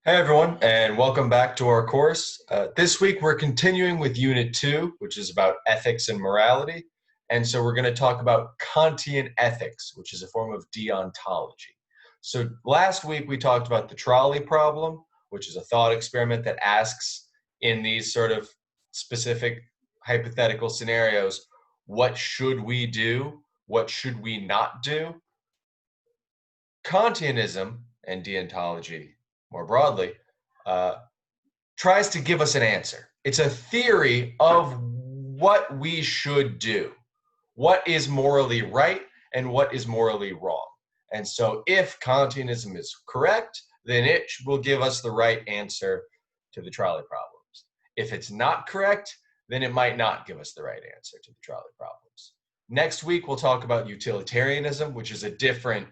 Hey everyone, and welcome back to our course. This week we're continuing with Unit 2, which is about ethics and morality. And so we're going to talk about Kantian ethics, which is a form of deontology. So last week we talked about the trolley problem, which is a thought experiment that asks in these sort of specific hypothetical scenarios, what should we do? What should we not do? Kantianism and deontology more broadly uh, tries to give us an answer. It's a theory of what we should do, what is morally right and what is morally wrong. And so if Kantianism is correct, then it will give us the right answer to the trolley problems. If it's not correct, then it might not give us the right answer to the trolley problems. Next week, we'll talk about utilitarianism, which is a different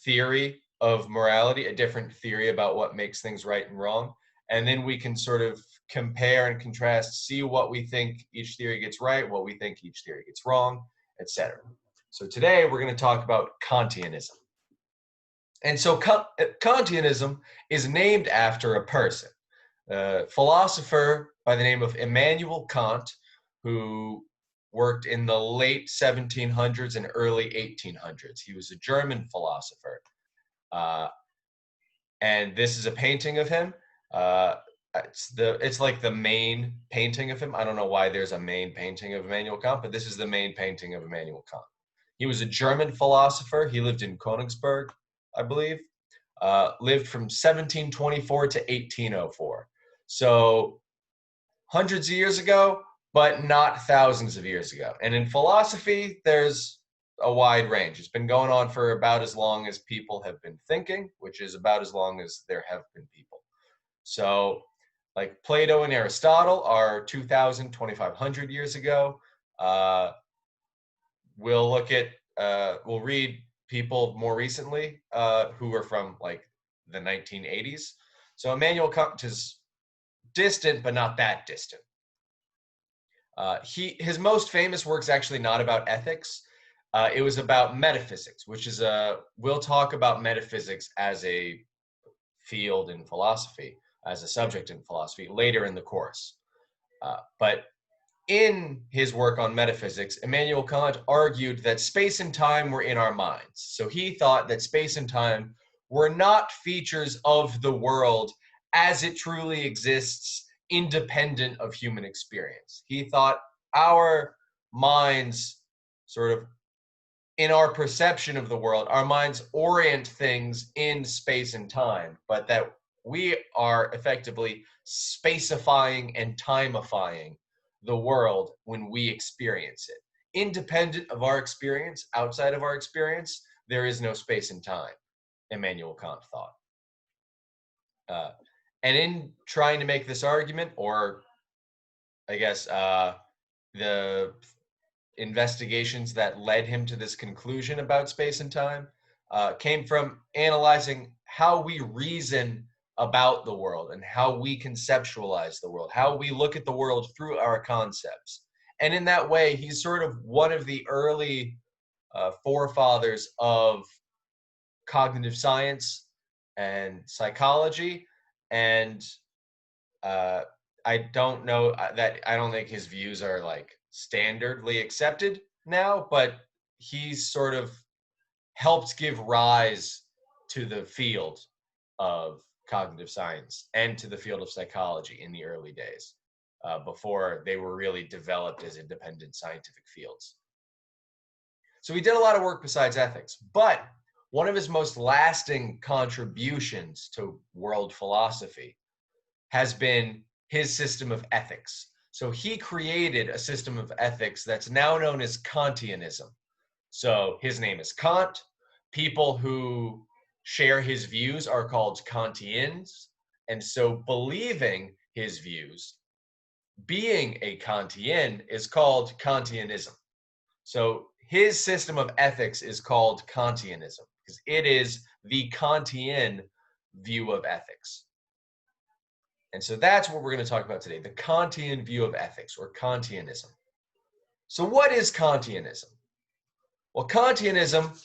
theory of morality, a different theory about what makes things right and wrong. And then we can sort of compare and contrast, see what we think each theory gets right, what we think each theory gets wrong, etc. So today we're going to talk about Kantianism. And so Kantianism is named after a person, a philosopher by the name of Immanuel Kant, who worked in the late 1700s and early 1800s. He was a German philosopher. And this is a painting of him. It's like the main painting of him. I don't know why there's a main painting of Immanuel Kant, but this is the main painting of Immanuel Kant. He was a German philosopher. He lived in Königsberg, I believe. Lived from 1724 to 1804. So hundreds of years ago, but not thousands of years ago. And in philosophy, there's a wide range. It's been going on for about as long as people have been thinking, which is about as long as there have been people. So like Plato and Aristotle are 2,000, 2,500 years ago. We'll read people more recently who are from like the 1980s. So Immanuel Kant is distant, but not that distant. His most famous work is actually not about ethics. It was about metaphysics, which is we'll talk about metaphysics as a field in philosophy, as a subject in philosophy later in the course. But in his work on metaphysics, Immanuel Kant argued that space and time were in our minds. So he thought that space and time were not features of the world as it truly exists, independent of human experience. He thought our minds sort of, in our perception of the world, our minds orient things in space and time, but that we are effectively spacifying and timifying the world when we experience it. Independent of our experience, outside of our experience, there is no space and time, Immanuel Kant thought. And in trying to make this argument, or I guess the investigations that led him to this conclusion about space and time came from analyzing how we reason about the world and how we conceptualize the world, how we look at the world through our concepts. And in that way, he's sort of one of the early forefathers of cognitive science and psychology. And I don't think his views are like standardly accepted now, but he's sort of helped give rise to the field of cognitive science and to the field of psychology in the early days, before they were really developed as independent scientific fields. So he did a lot of work besides ethics, but one of his most lasting contributions to world philosophy has been his system of ethics. So he created a system of ethics that's now known as Kantianism. So his name is Kant. People who share his views are called Kantians. And so believing his views, being a Kantian, is called Kantianism. So his system of ethics is called Kantianism because it is the Kantian view of ethics. And so that's what we're going to talk about today, the Kantian view of ethics, or Kantianism. So what is Kantianism? Well, Kantianism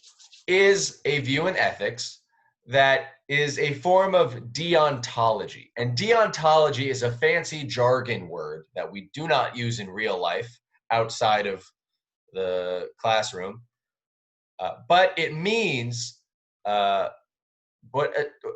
is a view in ethics that is a form of deontology. And deontology is a fancy jargon word that we do not use in real life outside of the classroom. But it means a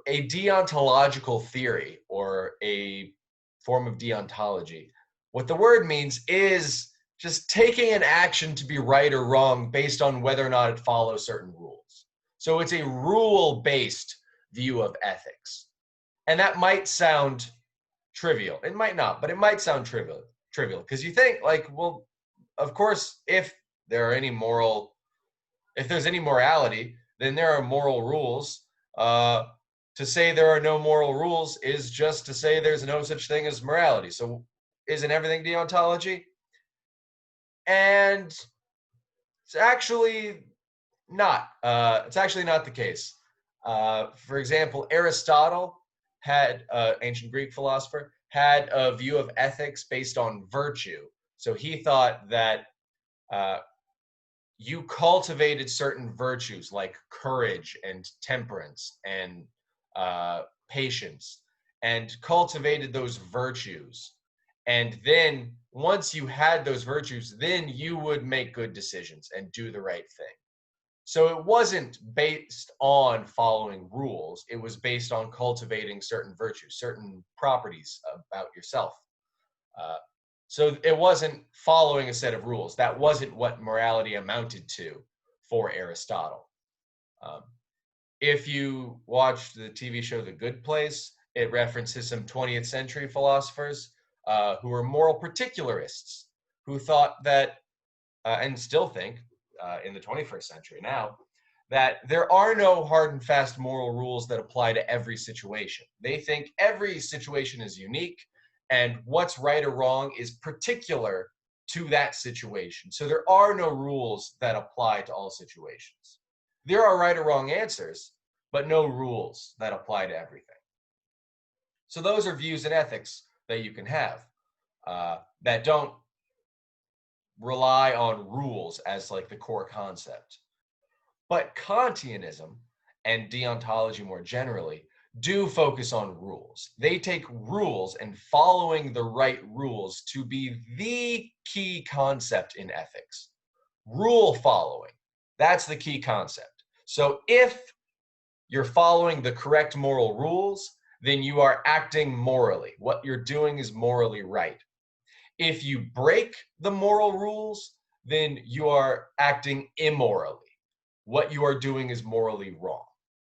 deontological theory or a form of deontology. What the word means is just taking an action to be right or wrong based on whether or not it follows certain rules. So it's a rule-based view of ethics. And that might sound trivial. It might not, but it might sound trivial because you think like, well, of course, if there's any morality, then there are moral rules. To say there are no moral rules is just to say there's no such thing as morality. So isn't everything deontology? And it's actually not. It's actually not the case. For example, Aristotle had, ancient Greek philosopher, had a view of ethics based on virtue. So he thought that you cultivated certain virtues like courage and temperance and patience, and cultivated those virtues. And then once you had those virtues, then you would make good decisions and do the right thing. So it wasn't based on following rules. It was based on cultivating certain virtues, certain properties about yourself. So it wasn't following a set of rules. That wasn't what morality amounted to for Aristotle. If you watched the TV show The Good Place, it references some 20th century philosophers who were moral particularists, who thought that, and still think in the 21st century now, that there are no hard and fast moral rules that apply to every situation. They think every situation is unique, and what's right or wrong is particular to that situation. So there are no rules that apply to all situations. There are right or wrong answers, but no rules that apply to everything. So those are views in ethics that you can have that don't rely on rules as like the core concept. But Kantianism and deontology more generally do focus on rules. They take rules and following the right rules to be the key concept in ethics. Rule following, that's the key concept. So if you're following the correct moral rules, then you are acting morally. What you're doing is morally right. If you break the moral rules, then you are acting immorally. What you are doing is morally wrong.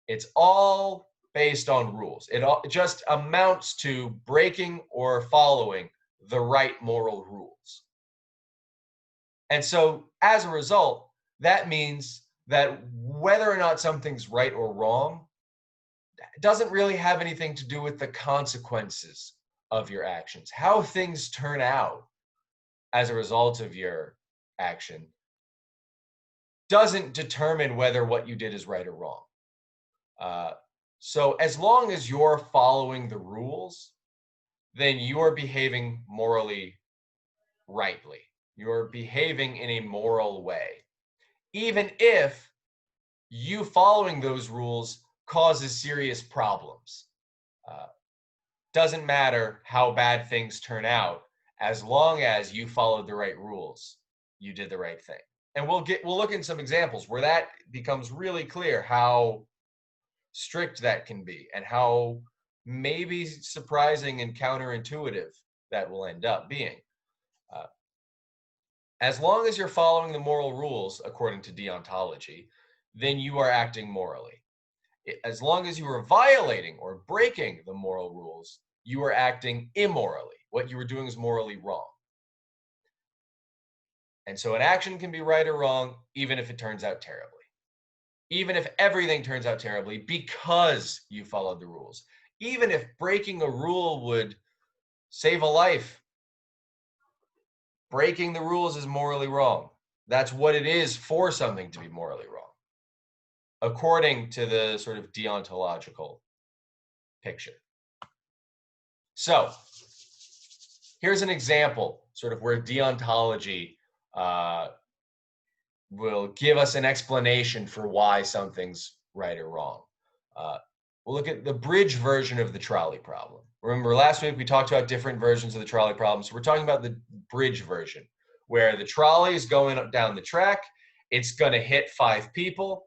It's all based on rules. It just amounts to breaking or following the right moral rules. And so as a result, that means that whether or not something's right or wrong doesn't really have anything to do with the consequences of your actions. How things turn out as a result of your action doesn't determine whether what you did is right or wrong. So as long as you're following the rules, then you're behaving morally rightly. You're behaving in a moral way. Even if you following those rules causes serious problems. Doesn't matter how bad things turn out, as long as you followed the right rules, you did the right thing. And we'll look in some examples where that becomes really clear how strict that can be and how maybe surprising and counterintuitive that will end up being. As long as you're following the moral rules according to deontology, then you are acting morally. As long as you are violating or breaking the moral rules, you are acting immorally. What you are doing is morally wrong. And so an action can be right or wrong, even if it turns out terribly. Even if everything turns out terribly because you followed the rules. Even if breaking a rule would save a life, breaking the rules is morally wrong. That's what it is for something to be morally wrong, according to the sort of deontological picture. So here's an example, sort of where deontology will give us an explanation for why something's right or wrong. We'll look at the bridge version of the trolley problem. Remember, last week we talked about different versions of the trolley problem. So we're talking about the bridge version, where the trolley is going down the track. It's going to hit 5 people.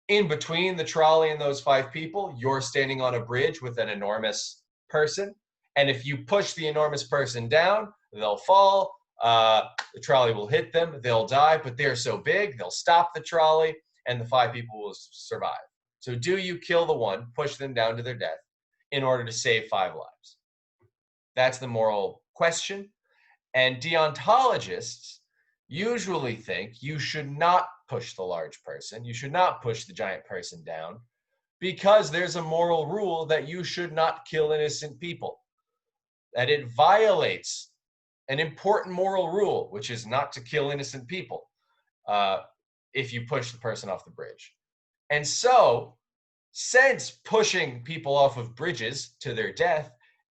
In between the trolley and those 5 people, you're standing on a bridge with an enormous person. And if you push the enormous person down, they'll fall. The trolley will hit them. They'll die, but they're so big, they'll stop the trolley, and the 5 people will survive. So do you kill the one, push them down to their death in order to save 5 lives? That's the moral question. And deontologists usually think you should not push the large person. You should not push the giant person down because there's a moral rule that you should not kill innocent people, that it violates an important moral rule, which is not to kill innocent people if you push the person off the bridge. And so, since pushing people off of bridges to their death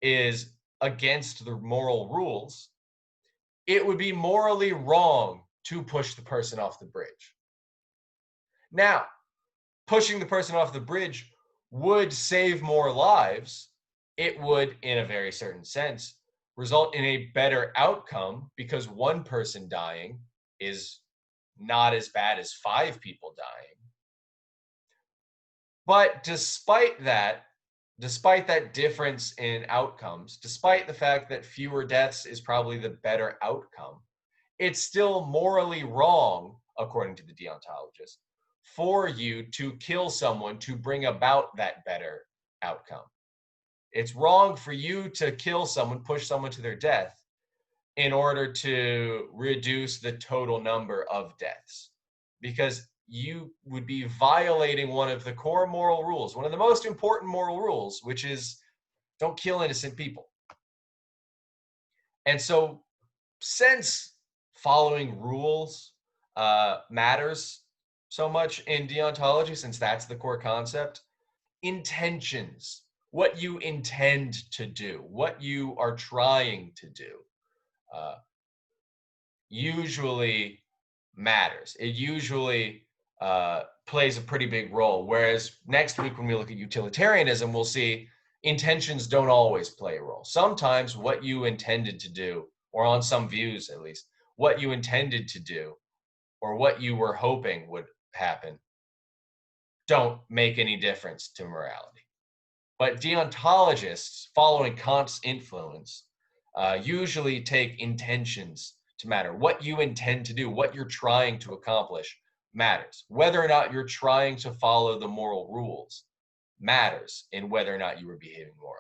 is against the moral rules, it would be morally wrong to push the person off the bridge. Now, pushing the person off the bridge would save more lives. It would, in a very certain sense, result in a better outcome because one person dying is not as bad as 5 people dying. But despite that difference in outcomes, despite the fact that fewer deaths is probably the better outcome, it's still morally wrong, according to the deontologist, for you to kill someone to bring about that better outcome. It's wrong for you to kill someone, push someone to their death in order to reduce the total number of deaths, because you would be violating one of the core moral rules, one of the most important moral rules, which is don't kill innocent people. And so, since following rules matters so much in deontology, since that's the core concept, intentions, what you intend to do, what you are trying to do, usually matters. It usually plays a pretty big role. Whereas next week, when we look at utilitarianism, we'll see intentions don't always play a role. Sometimes what you intended to do, or on some views at least, what you intended to do, or what you were hoping would happen, don't make any difference to morality. But deontologists, following Kant's influence, usually take intentions to matter. What you intend to do, what you're trying to accomplish, matters. Whether or not you're trying to follow the moral rules matters in whether or not you were behaving morally.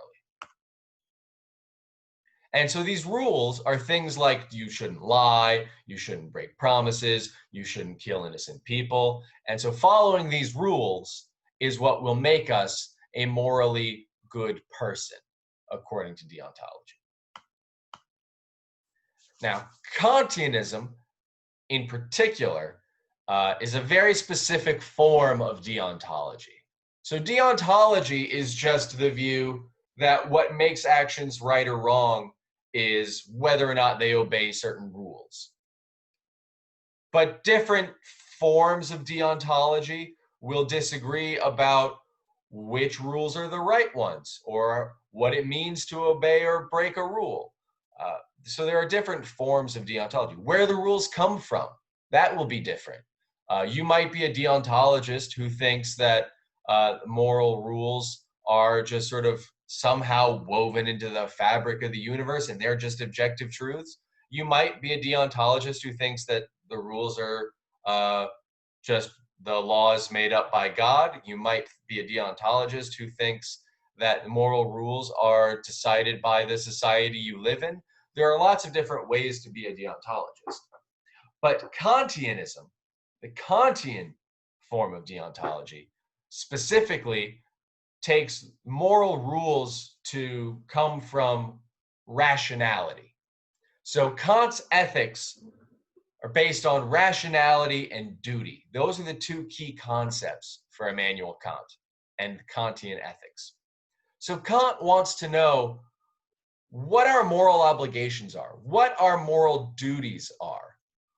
And so these rules are things like you shouldn't lie, you shouldn't break promises, you shouldn't kill innocent people. And so following these rules is what will make us a morally good person, according to deontology. Now, Kantianism, in particular, is a very specific form of deontology. So deontology is just the view that what makes actions right or wrong is whether or not they obey certain rules. But different forms of deontology will disagree about which rules are the right ones, or what it means to obey or break a rule. So there are different forms of deontology. Where the rules come from, that will be different. You might be a deontologist who thinks that moral rules are just sort of somehow woven into the fabric of the universe and they're just objective truths. You might be a deontologist who thinks that the rules are just the laws made up by God. You might be a deontologist who thinks that moral rules are decided by the society you live in. There are lots of different ways to be a deontologist. But Kantianism, the Kantian form of deontology, specifically takes moral rules to come from rationality. So Kant's ethics are based on rationality and duty. Those are the two key concepts for Immanuel Kant and Kantian ethics. So Kant wants to know what our moral obligations are, what our moral duties are,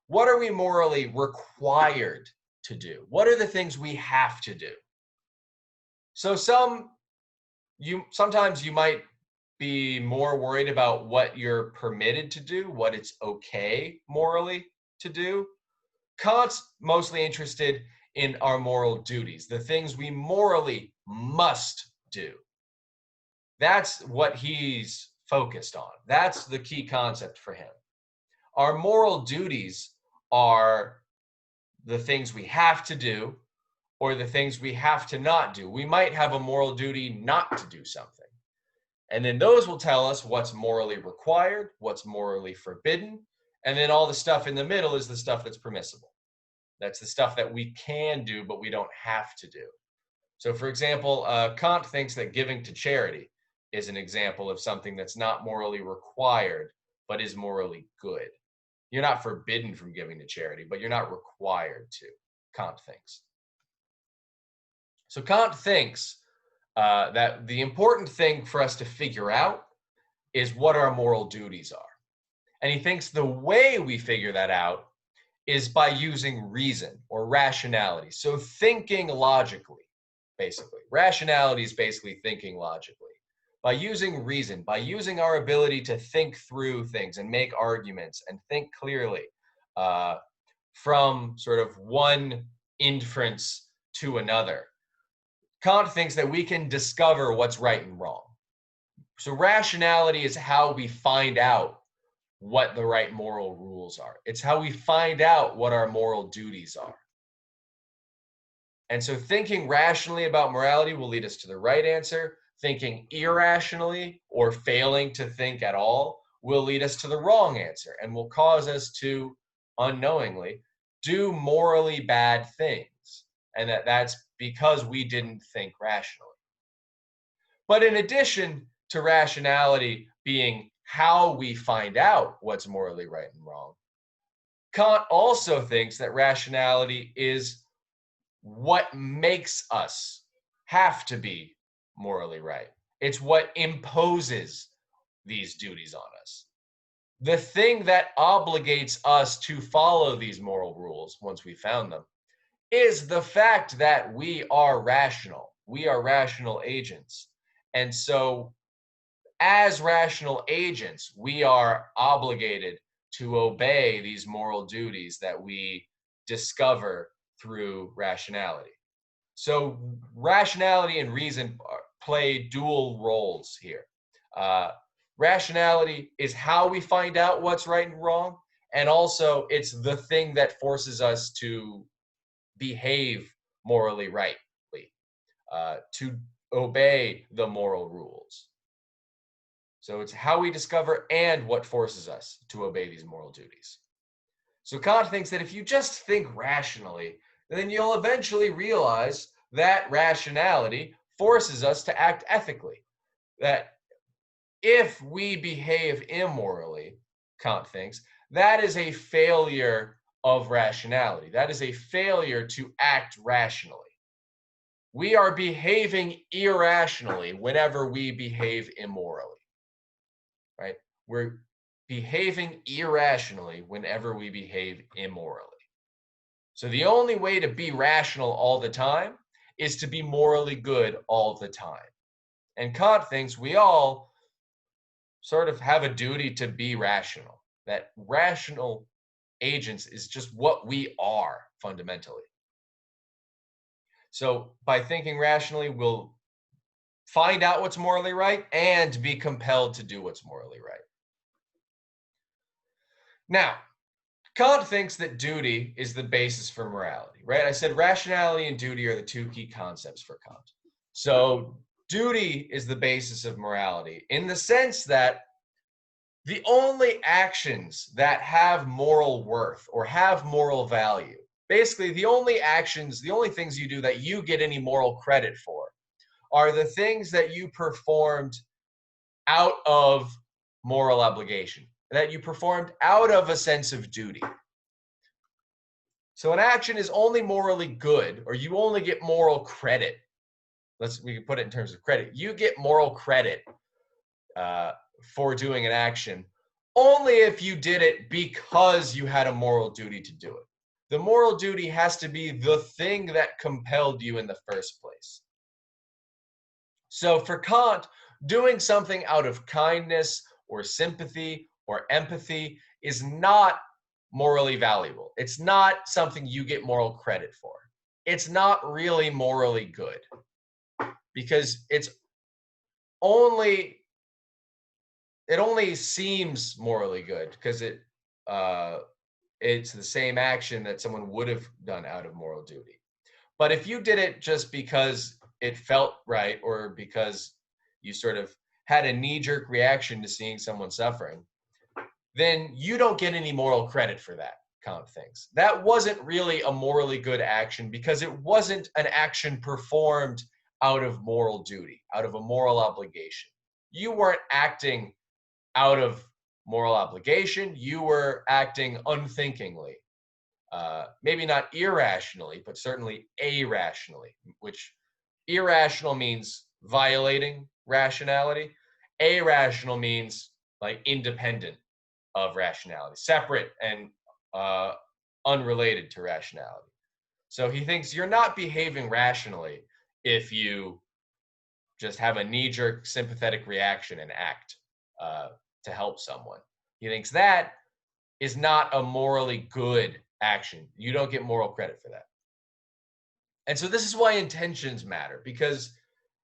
what are we morally required to do, what are the things we have to do. So sometimes you might be more worried about what you're permitted to do, what it's okay morally to do. Kant's mostly interested in our moral duties, the things we morally must do. That's what he's focused on. That's the key concept for him. Our moral duties are the things we have to do or the things we have to not do. We might have a moral duty not to do something. And then those will tell us what's morally required, what's morally forbidden. And then all the stuff in the middle is the stuff that's permissible. That's the stuff that we can do, but we don't have to do. So, for example, Kant thinks that giving to charity is an example of something that's not morally required, but is morally good. You're not forbidden from giving to charity, but you're not required to, Kant thinks. So Kant thinks that the important thing for us to figure out is what our moral duties are. And he thinks the way we figure that out is by using reason or rationality. So thinking logically, basically. Rationality is basically thinking logically. By using reason, by using our ability to think through things and make arguments and think clearly from sort of one inference to another, Kant thinks that we can discover what's right and wrong. So rationality is how we find out what the right moral rules are. It's how we find out what our moral duties are. And so thinking rationally about morality will lead us to the right answer. Thinking irrationally or failing to think at all will lead us to the wrong answer and will cause us to unknowingly do morally bad things. And that's because we didn't think rationally. But in addition to rationality being how we find out what's morally right and wrong, Kant also thinks that rationality is what makes us have to be morally right. It's what imposes these duties on us. The thing that obligates us to follow these moral rules once we found them is the fact that we are rational. We are rational agents. And so as rational agents, we are obligated to obey these moral duties that we discover through rationality. So rationality and reason play dual roles here. Rationality is how we find out what's right and wrong, and also it's the thing that forces us to behave morally rightly, to obey the moral rules. So it's how we discover and what forces us to obey these moral duties. So Kant thinks that if you just think rationally, then you'll eventually realize that rationality forces us to act ethically. That if we behave immorally, Kant thinks, that is a failure of rationality. That is a failure to act rationally. We are behaving irrationally whenever we behave immorally, right? We're behaving irrationally whenever we behave immorally. So the only way to be rational all the time is to be morally good all the time. And Kant thinks we all sort of have a duty to be rational, that rational agents is just what we are fundamentally. So by thinking rationally, we'll find out what's morally right and be compelled to do what's morally right. Now, Kant thinks that duty is the basis for morality, right? I said rationality and duty are the two key concepts for Kant. So duty is the basis of morality in the sense that the only actions that have moral worth or have moral value, basically the only actions, the only things you do that you get any moral credit for are the things that you performed out of moral obligation, that you performed out of a sense of duty. So an action is only morally good, or you only get moral credit. We can put it in terms of credit. You get moral credit for doing an action only if you did it because you had a moral duty to do it. The moral duty has to be the thing that compelled you in the first place. So for Kant, doing something out of kindness or sympathy or empathy is not morally valuable. It's not something you get moral credit for. It's not really morally good because only it only seems morally good because it's the same action that someone would have done out of moral duty. But if you did it just because it felt right or because you sort of had a knee-jerk reaction to seeing someone suffering, then you don't get any moral credit for that, Kant thinks. That wasn't really a morally good action because it wasn't an action performed out of moral duty, out of a moral obligation. You weren't acting out of moral obligation. You were acting unthinkingly. Maybe not irrationally, but certainly irrationally, which irrational means violating rationality. Irrational means like independent of rationality, separate and unrelated to rationality. So he thinks you're not behaving rationally if you just have a knee-jerk sympathetic reaction and act to help someone. He thinks that is not a morally good action. You don't get moral credit for that. And so this is why intentions matter, because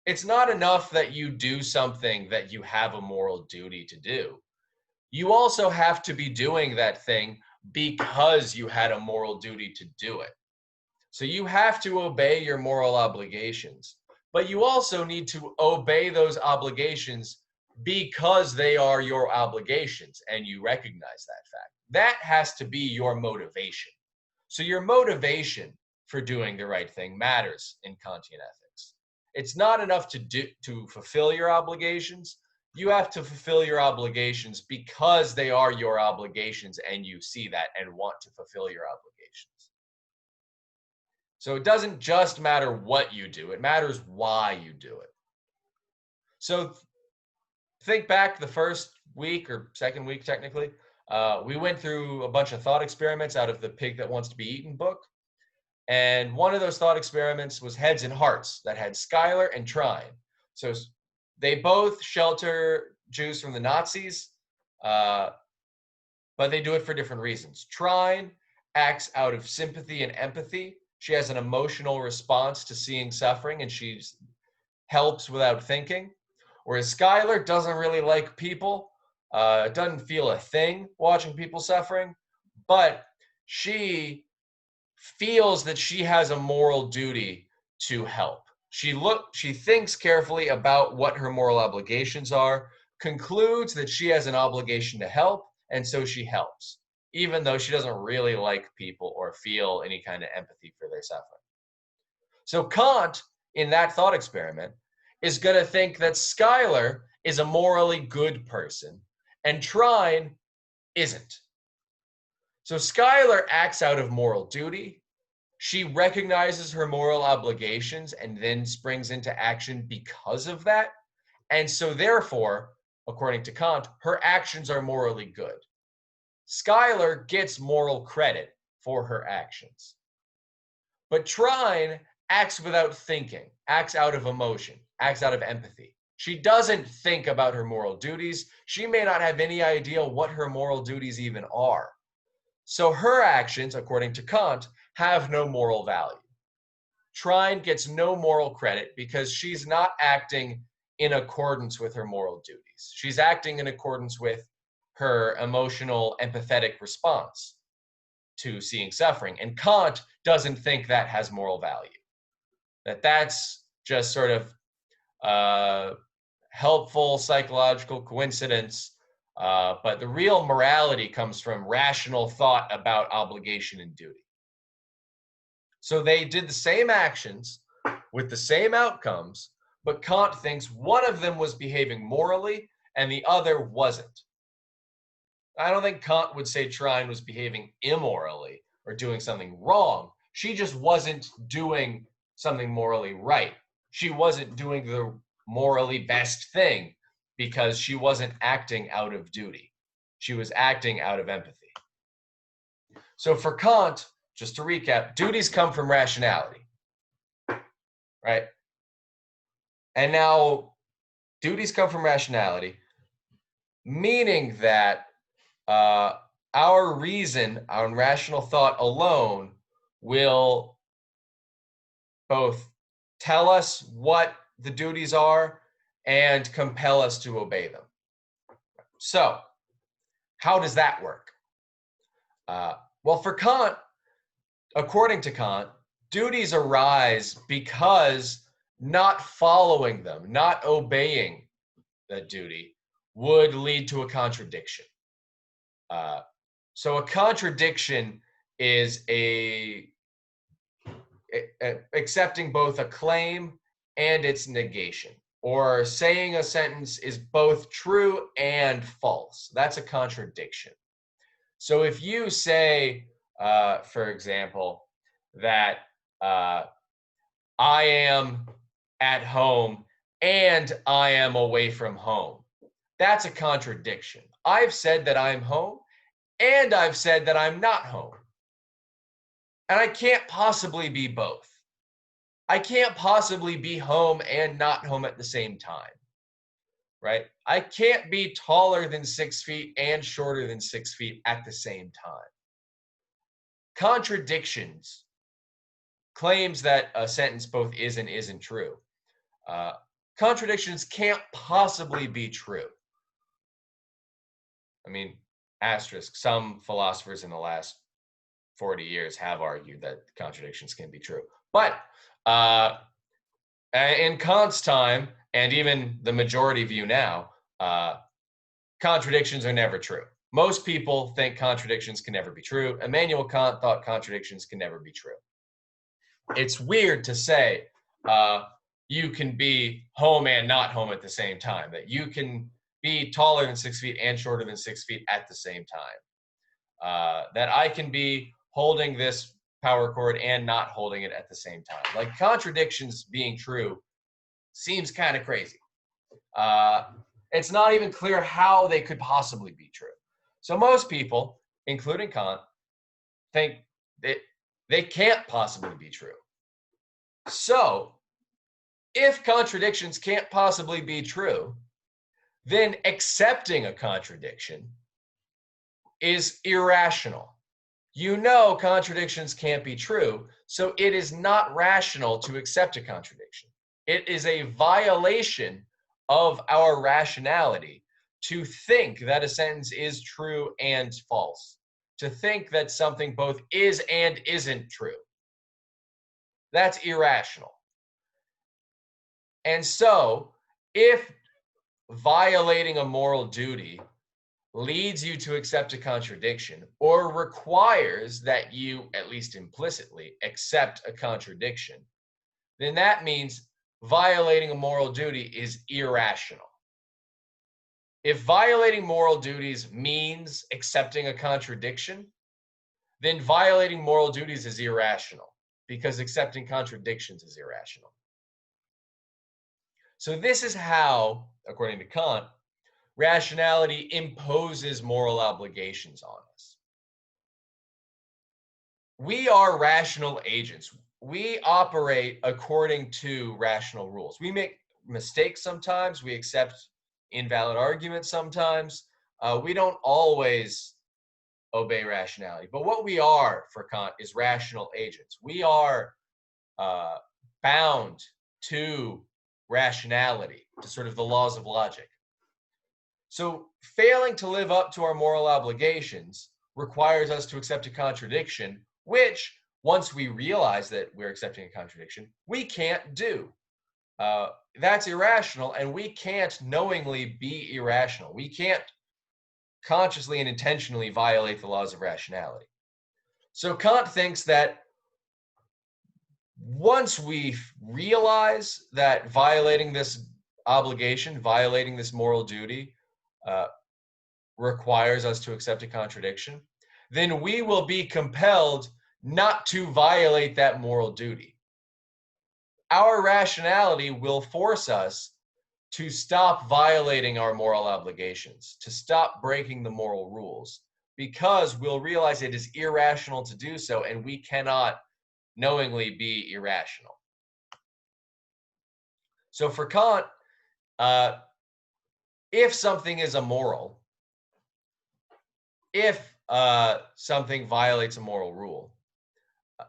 it's not enough that you do something that you have a moral duty to do. You also have to be doing that thing because you had a moral duty to do it. So you have to obey your moral obligations, but you also need to obey those obligations because they are your obligations and you recognize that fact. That has to be your motivation. So your motivation for doing the right thing matters in Kantian ethics. It's not enough to fulfill your obligations. You have to fulfill your obligations because they are your obligations and you see that and want to fulfill your obligations. So it doesn't just matter what you do, it matters why you do it. So think back the first week or second week, technically. We went through a bunch of thought experiments out of the Pig That Wants to Be Eaten book. And one of those thought experiments was Heads and Hearts that had Schuyler and Trine. So they both shelter Jews from the Nazis, but they do it for different reasons. Trine acts out of sympathy and empathy. She has an emotional response to seeing suffering and she helps without thinking. Whereas Schuyler doesn't really like people, doesn't feel a thing watching people suffering, but she feels that she has a moral duty to help. She thinks carefully about what her moral obligations are, concludes that she has an obligation to help, and so she helps, even though she doesn't really like people or feel any kind of empathy for their suffering. So Kant, in that thought experiment, is going to think that Schuyler is a morally good person and Trine isn't. So Schuyler acts out of moral duty. She recognizes her moral obligations and then springs into action because of that. And so therefore, according to Kant, her actions are morally good. Schuyler gets moral credit for her actions. But Trine acts without thinking, acts out of emotion, acts out of empathy. She doesn't think about her moral duties. She may not have any idea what her moral duties even are. So her actions, according to Kant, have no moral value. Trine gets no moral credit because she's not acting in accordance with her moral duties. She's acting in accordance with her emotional, empathetic response to seeing suffering. And Kant doesn't think that has moral value. That's just sort of helpful psychological coincidence. But the real morality comes from rational thought about obligation and duty. So they did the same actions with the same outcomes, but Kant thinks one of them was behaving morally and the other wasn't. I don't think Kant would say Trine was behaving immorally or doing something wrong. She just wasn't doing something morally right. She wasn't doing the morally best thing because she wasn't acting out of duty. She was acting out of empathy. So for Kant, just to recap, duties come from rationality, right? And now duties come from rationality, meaning that our reason, our rational thought alone will both tell us what the duties are and compel us to obey them. So, how does that work? Well, for Kant, according to Kant, duties arise because not following them, not obeying that duty, would lead to a contradiction. So a contradiction is accepting both a claim and its negation, or saying a sentence is both true and false. That's a contradiction. So if you say, for example, that I am at home and I am away from home, that's a contradiction. I've said that I'm home and I've said that I'm not home. And I can't possibly be both. I can't possibly be home and not home at the same time, right? I can't be taller than 6 feet and shorter than 6 feet at the same time. Contradictions, claims that a sentence both is and isn't true. Contradictions can't possibly be true. I mean, asterisk, some philosophers in the last 40 years have argued that contradictions can be true. But in Kant's time, and even the majority view now, contradictions are never true. Most people think contradictions can never be true. Immanuel Kant thought contradictions can never be true. It's weird to say you can be home and not home at the same time, that you can be taller than 6 feet and shorter than 6 feet at the same time, that I can be holding this power cord and not holding it at the same time. Like, contradictions being true seems kind of crazy. It's not even clear how they could possibly be true. So most people, including Kant, think that they can't possibly be true. So if contradictions can't possibly be true, then accepting a contradiction is irrational. You know contradictions can't be true, so it is not rational to accept a contradiction. It is a violation of our rationality to think that a sentence is true and false, to think that something both is and isn't true. That's irrational. And so, if violating a moral duty leads you to accept a contradiction, or requires that you, at least implicitly, accept a contradiction, then that means violating a moral duty is irrational. If violating moral duties means accepting a contradiction, then violating moral duties is irrational, because accepting contradictions is irrational. So this is how, according to Kant, rationality imposes moral obligations on us. We are rational agents. We operate according to rational rules. We make mistakes sometimes. We accept invalid arguments sometimes. We don't always obey rationality. But what we are, for Kant, is rational agents. We are bound to rationality, to sort of the laws of logic. So failing to live up to our moral obligations requires us to accept a contradiction, which, once we realize that we're accepting a contradiction, we can't do. That's irrational, and we can't knowingly be irrational. We can't consciously and intentionally violate the laws of rationality. So Kant thinks that once we realize that violating this obligation, violating this moral duty, requires us to accept a contradiction, then we will be compelled not to violate that moral duty. Our rationality will force us to stop violating our moral obligations, to stop breaking the moral rules, because we'll realize it is irrational to do so, and we cannot knowingly be irrational. So for Kant, if something is immoral, if something violates a moral rule,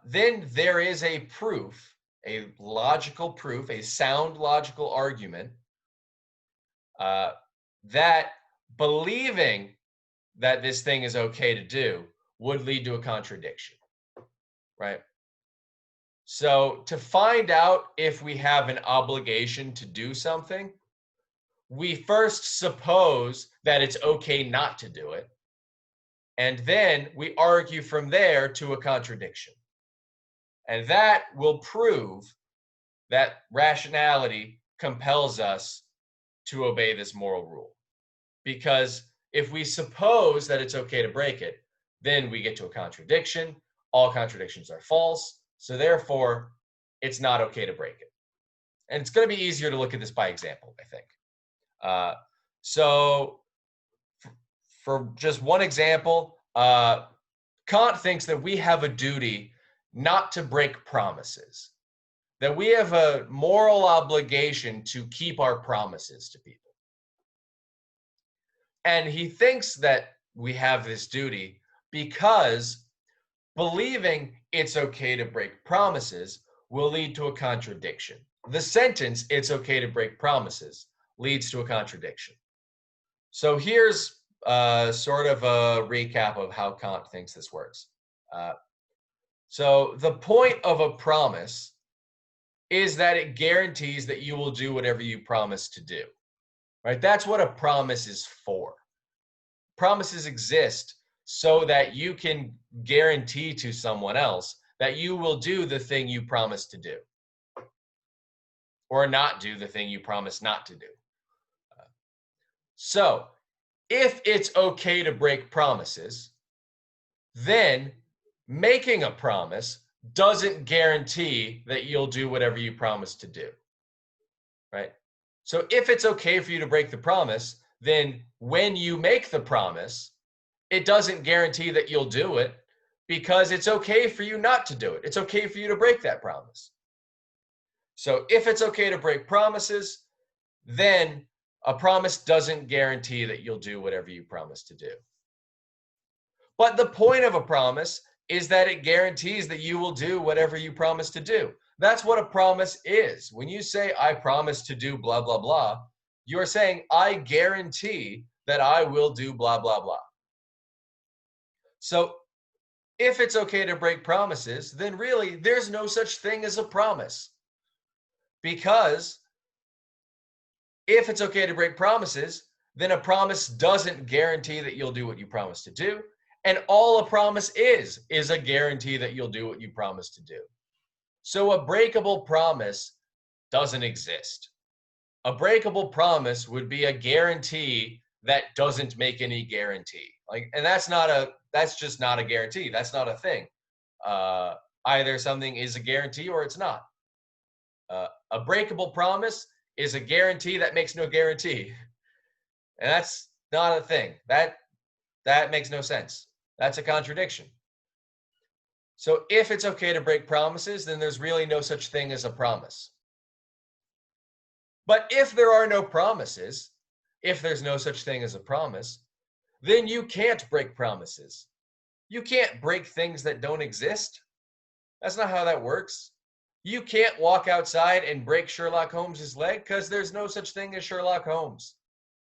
then there is a proof, a logical proof, a sound logical argument that believing that this thing is okay to do would lead to a contradiction, right? So to find out if we have an obligation to do something, we first suppose that it's okay not to do it. And then we argue from there to a contradiction. And that will prove that rationality compels us to obey this moral rule. Because if we suppose that it's okay to break it, then we get to a contradiction. All contradictions are false. So therefore, it's not okay to break it. And it's going to be easier to look at this by example, I think. So for just one example, Kant thinks that we have a duty not to break promises, that we have a moral obligation to keep our promises to people. And he thinks that we have this duty because believing it's okay to break promises will lead to a contradiction. The sentence, it's okay to break promises, leads to a contradiction. So here's sort of a recap of how Kant thinks this works. So the point of a promise is that it guarantees that you will do whatever you promise to do, right? That's what a promise is for. Promises exist so that you can guarantee to someone else that you will do the thing you promise to do, or not do the thing you promise not to do. So if it's okay to break promises, then making a promise doesn't guarantee that you'll do whatever you promise to do, right? So if it's okay for you to break the promise, then when you make the promise, it doesn't guarantee that you'll do it because it's okay for you not to do it. It's okay for you to break that promise. So if it's okay to break promises, then a promise doesn't guarantee that you'll do whatever you promise to do. But the point of a promise is that it guarantees that you will do whatever you promise to do. That's what a promise is. When you say, I promise to do blah, blah, blah, you're saying, I guarantee that I will do blah, blah, blah. So if it's okay to break promises, then really there's no such thing as a promise. Because if it's okay to break promises, then a promise doesn't guarantee that you'll do what you promise to do. And all a promise is a guarantee that you'll do what you promise to do. So a breakable promise doesn't exist. A breakable promise would be a guarantee that doesn't make any guarantee. And that's just not a guarantee. That's not a thing. Either something is a guarantee or it's not. A breakable promise is a guarantee that makes no guarantee. And that's not a thing. That makes no sense. That's a contradiction. So if it's okay to break promises, then there's really no such thing as a promise. But if there are no promises, if there's no such thing as a promise, then you can't break promises. You can't break things that don't exist. That's not how that works. You can't walk outside and break Sherlock Holmes's leg because there's no such thing as Sherlock Holmes.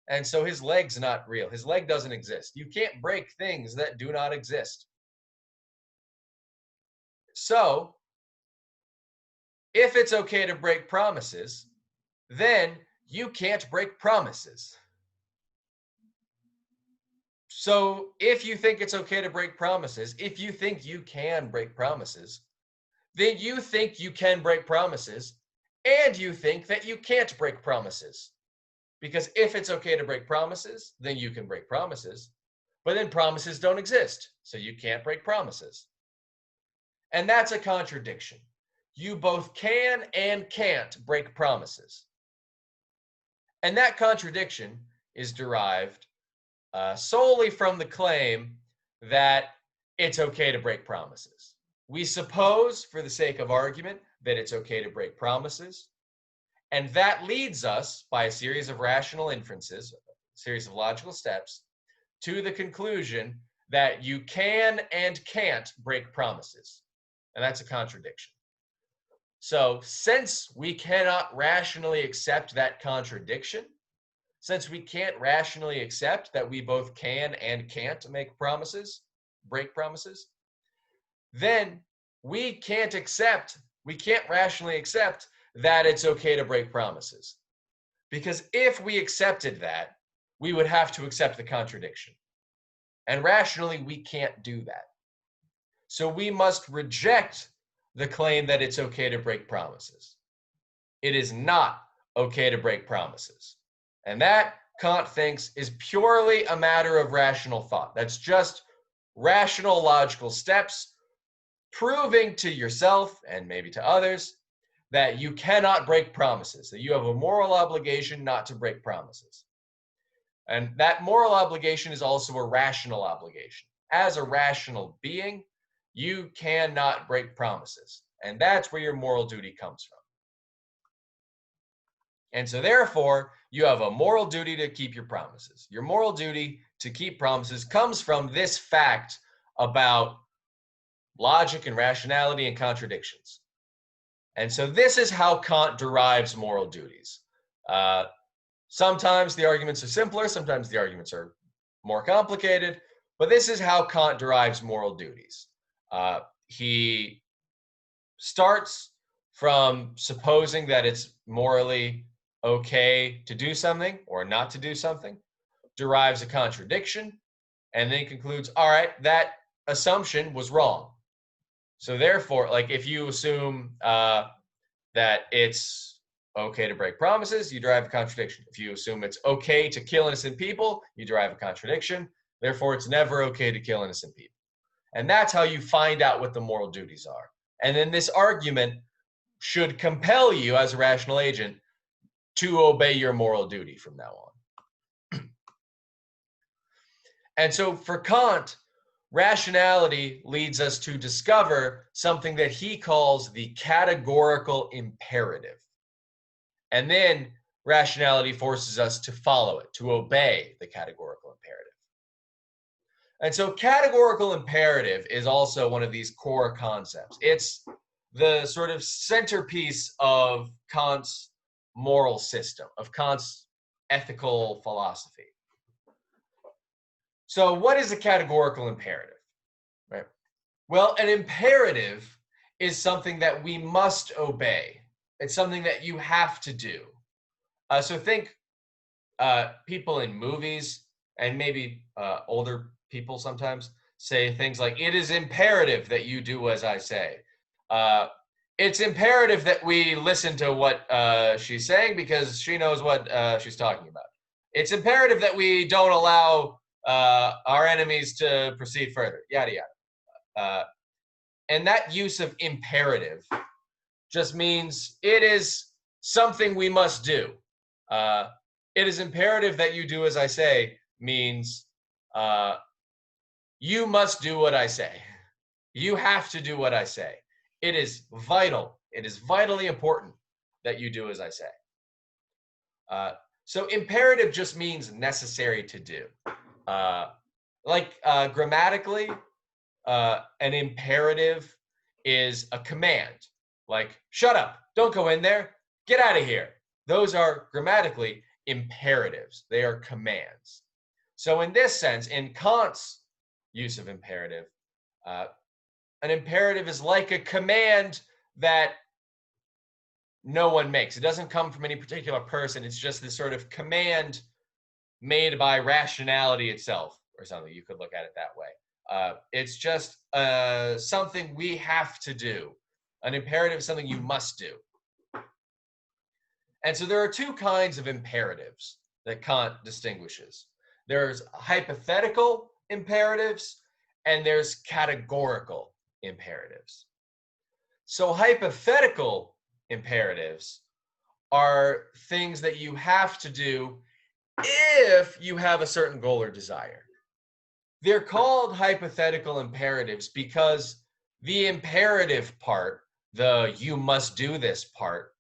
And so his leg's not real. His leg doesn't exist. You can't break things that do not exist. So if it's okay to break promises, then you can't break promises. So if you think it's okay to break promises, if you think you can break promises, then you think you can break promises, and you think that you can't break promises. Because if it's okay to break promises, then you can break promises. But then promises don't exist, so you can't break promises. And that's a contradiction. You both can and can't break promises. And that contradiction is derived solely from the claim that it's okay to break promises. We suppose, for the sake of argument, that it's okay to break promises. And that leads us, by a series of rational inferences, a series of logical steps, to the conclusion that you can and can't break promises. And that's a contradiction. So since we cannot rationally accept that contradiction, since we can't rationally accept that we both can and can't make promises, break promises, then we can't rationally accept that it's okay to break promises. Because if we accepted that, we would have to accept the contradiction. And rationally, we can't do that. So we must reject the claim that it's okay to break promises. It is not okay to break promises. And that, Kant thinks, is purely a matter of rational thought. That's just rational logical steps proving to yourself and maybe to others that you cannot break promises, that you have a moral obligation not to break promises. And that moral obligation is also a rational obligation. As a rational being, you cannot break promises. And that's where your moral duty comes from. And so therefore, you have a moral duty to keep your promises. Your moral duty to keep promises comes from this fact about logic and rationality and contradictions. And so this is how Kant derives moral duties. Sometimes the arguments are simpler, sometimes the arguments are more complicated, but this is how Kant derives moral duties. He starts from supposing that it's morally okay to do something or not to do something, derives a contradiction, and then concludes, all right, that assumption was wrong. So therefore, like if you assume that it's okay to break promises, you derive a contradiction. If you assume it's okay to kill innocent people, you derive a contradiction. Therefore, it's never okay to kill innocent people. And that's how you find out what the moral duties are. And then this argument should compel you as a rational agent to obey your moral duty from now on. And so for Kant, rationality leads us to discover something that he calls the categorical imperative. And then rationality forces us to follow it, to obey the categorical imperative. And so categorical imperative is also one of these core concepts. It's the sort of centerpiece of Kant's moral system, of Kant's ethical philosophy. So what is a categorical imperative? Right? Well, an imperative is something that we must obey. It's something that you have to do. So think people in movies, and maybe older people sometimes say things like, it is imperative that you do as I say. It's imperative that we listen to what she's saying because she knows what she's talking about. It's imperative that we don't allow our enemies to proceed further, yada, yada. And that use of imperative just means it is something we must do. It is imperative that you do as I say means you must do what I say. You have to do what I say. It is vital. It is vitally important that you do as I say. So imperative just means necessary to do. Grammatically, an imperative is a command. Like, shut up, don't go in there, get out of here. Those are grammatically imperatives. They are commands. So in this sense, in Kant's use of imperative, an imperative is like a command that no one makes. It doesn't come from any particular person. It's just this sort of command made by rationality itself, or something. You could look at it that way. It's just something we have to do. An imperative is something you must do. And so there are two kinds of imperatives that Kant distinguishes. There's hypothetical imperatives and there's categorical imperatives. So hypothetical imperatives are things that you have to do if you have a certain goal or desire. They're called hypothetical imperatives because the imperative part, the you must do this part,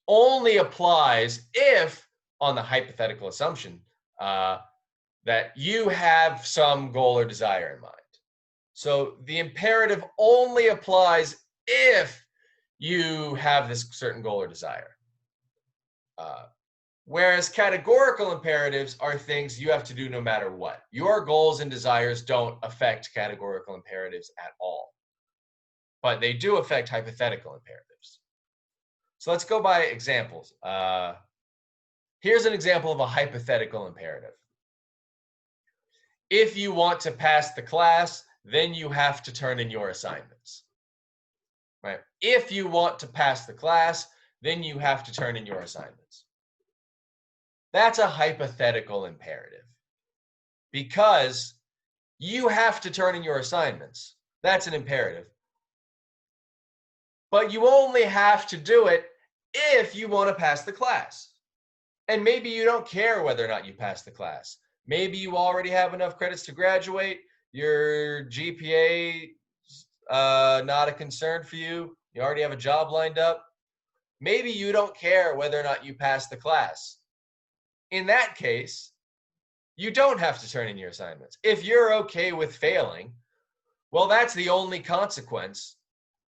only applies if, on the hypothetical assumption, that you have some goal or desire in mind. So the imperative only applies if you have this certain goal or desire. Whereas categorical imperatives are things you have to do no matter what. Your goals and desires don't affect categorical imperatives at all, but they do affect hypothetical imperatives. So let's go by examples. Here's an example of a hypothetical imperative. If you want to pass the class, then you have to turn in your assignments. Right? If you want to pass the class, then you have to turn in your assignments. That's a hypothetical imperative because you have to turn in your assignments. That's an imperative. But you only have to do it if you want to pass the class. And maybe you don't care whether or not you pass the class. Maybe you already have enough credits to graduate. Your GPA not a concern for you. You already have a job lined up. Maybe you don't care whether or not you pass the class. In that case, you don't have to turn in your assignments. If you're okay with failing, well, that's the only consequence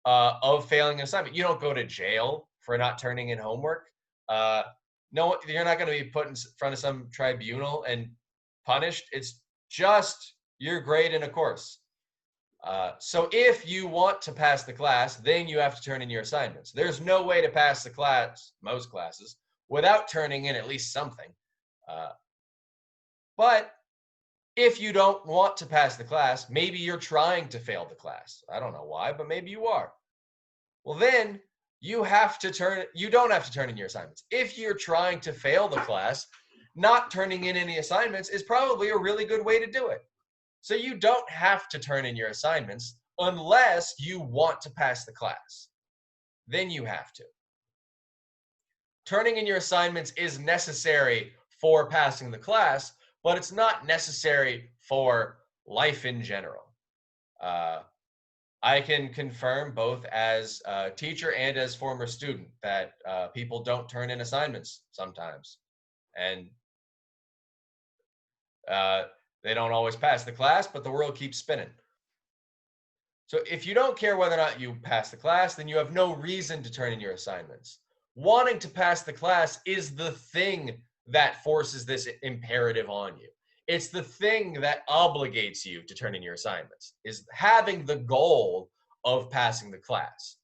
of failing an assignment. You don't go to jail for not turning in homework. No, you're not going to be put in front of some tribunal and punished. It's just your grade in a course. So if you want to pass the class, then you have to turn in your assignments. There's no way to pass the class, most classes, without turning in at least something. But if you don't want to pass the class, maybe you're trying to fail the class. I don't know why, but maybe you are. Well, then you don't have to turn in your assignments. If you're trying to fail the class, not turning in any assignments is probably a really good way to do it. So you don't have to turn in your assignments unless you want to pass the class. Then you have to. Turning in your assignments is necessary for passing the class, but it's not necessary for life in general. I can confirm both as a teacher and as former student that people don't turn in assignments sometimes. And they don't always pass the class, but the world keeps spinning. So if you don't care whether or not you pass the class, then you have no reason to turn in your assignments. Wanting to pass the class is the thing that forces this imperative on you. It's the thing that obligates you to turn in your assignments, is having the goal of passing the class.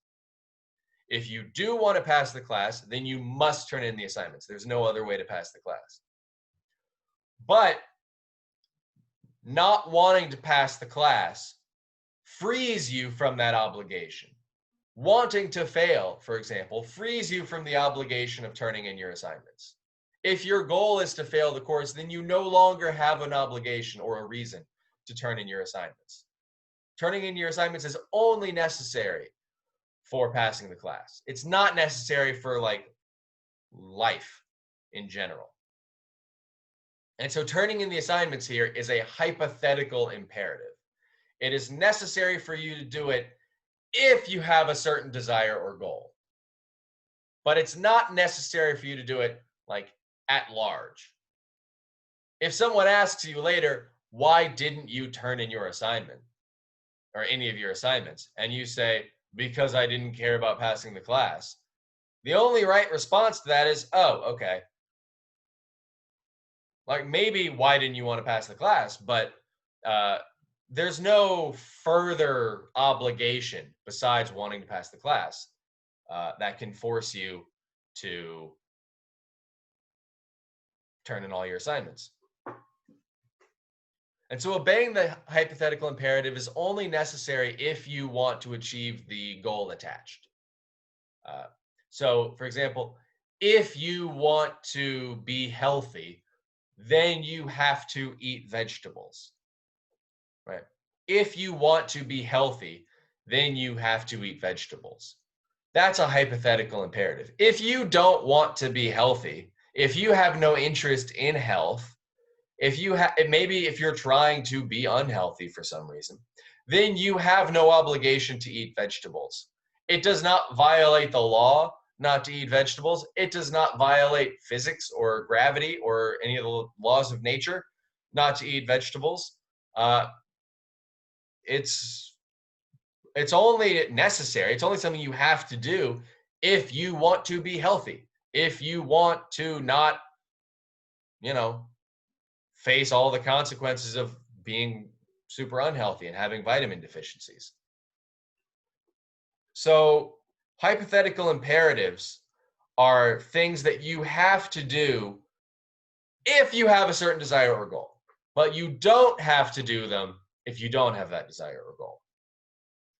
If you do want to pass the class, then you must turn in the assignments. There's no other way to pass the class. But not wanting to pass the class frees you from that obligation. Wanting to fail, for example, frees you from the obligation of turning in your assignments. If your goal is to fail the course, then you no longer have an obligation or a reason to turn in your assignments. Turning in your assignments is only necessary for passing the class. It's not necessary for like life in general. And so turning in the assignments here is a hypothetical imperative. It is necessary for you to do it if you have a certain desire or goal. But it's not necessary for you to do it like at large. If someone asks you later, why didn't you turn in your assignment or any of your assignments? And you say, because I didn't care about passing the class. The only right response to that is, oh, okay. Like maybe why didn't you want to pass the class? But there's no further obligation besides wanting to pass the class that can force you to turn in all your assignments. And so obeying the hypothetical imperative is only necessary if you want to achieve the goal attached. So, for example, if you want to be healthy, then you have to eat vegetables, right? If you want to be healthy, then you have to eat vegetables. That's a hypothetical imperative. If you don't want to be healthy, if you have no interest in health, if you're trying to be unhealthy for some reason, then you have no obligation to eat vegetables. It does not violate the law not to eat vegetables. It does not violate physics or gravity or any of the laws of nature not to eat vegetables. It's only necessary. It's only something you have to do if you want to be healthy. If you want to not, face all the consequences of being super unhealthy and having vitamin deficiencies. So hypothetical imperatives are things that you have to do if you have a certain desire or goal, but you don't have to do them if you don't have that desire or goal.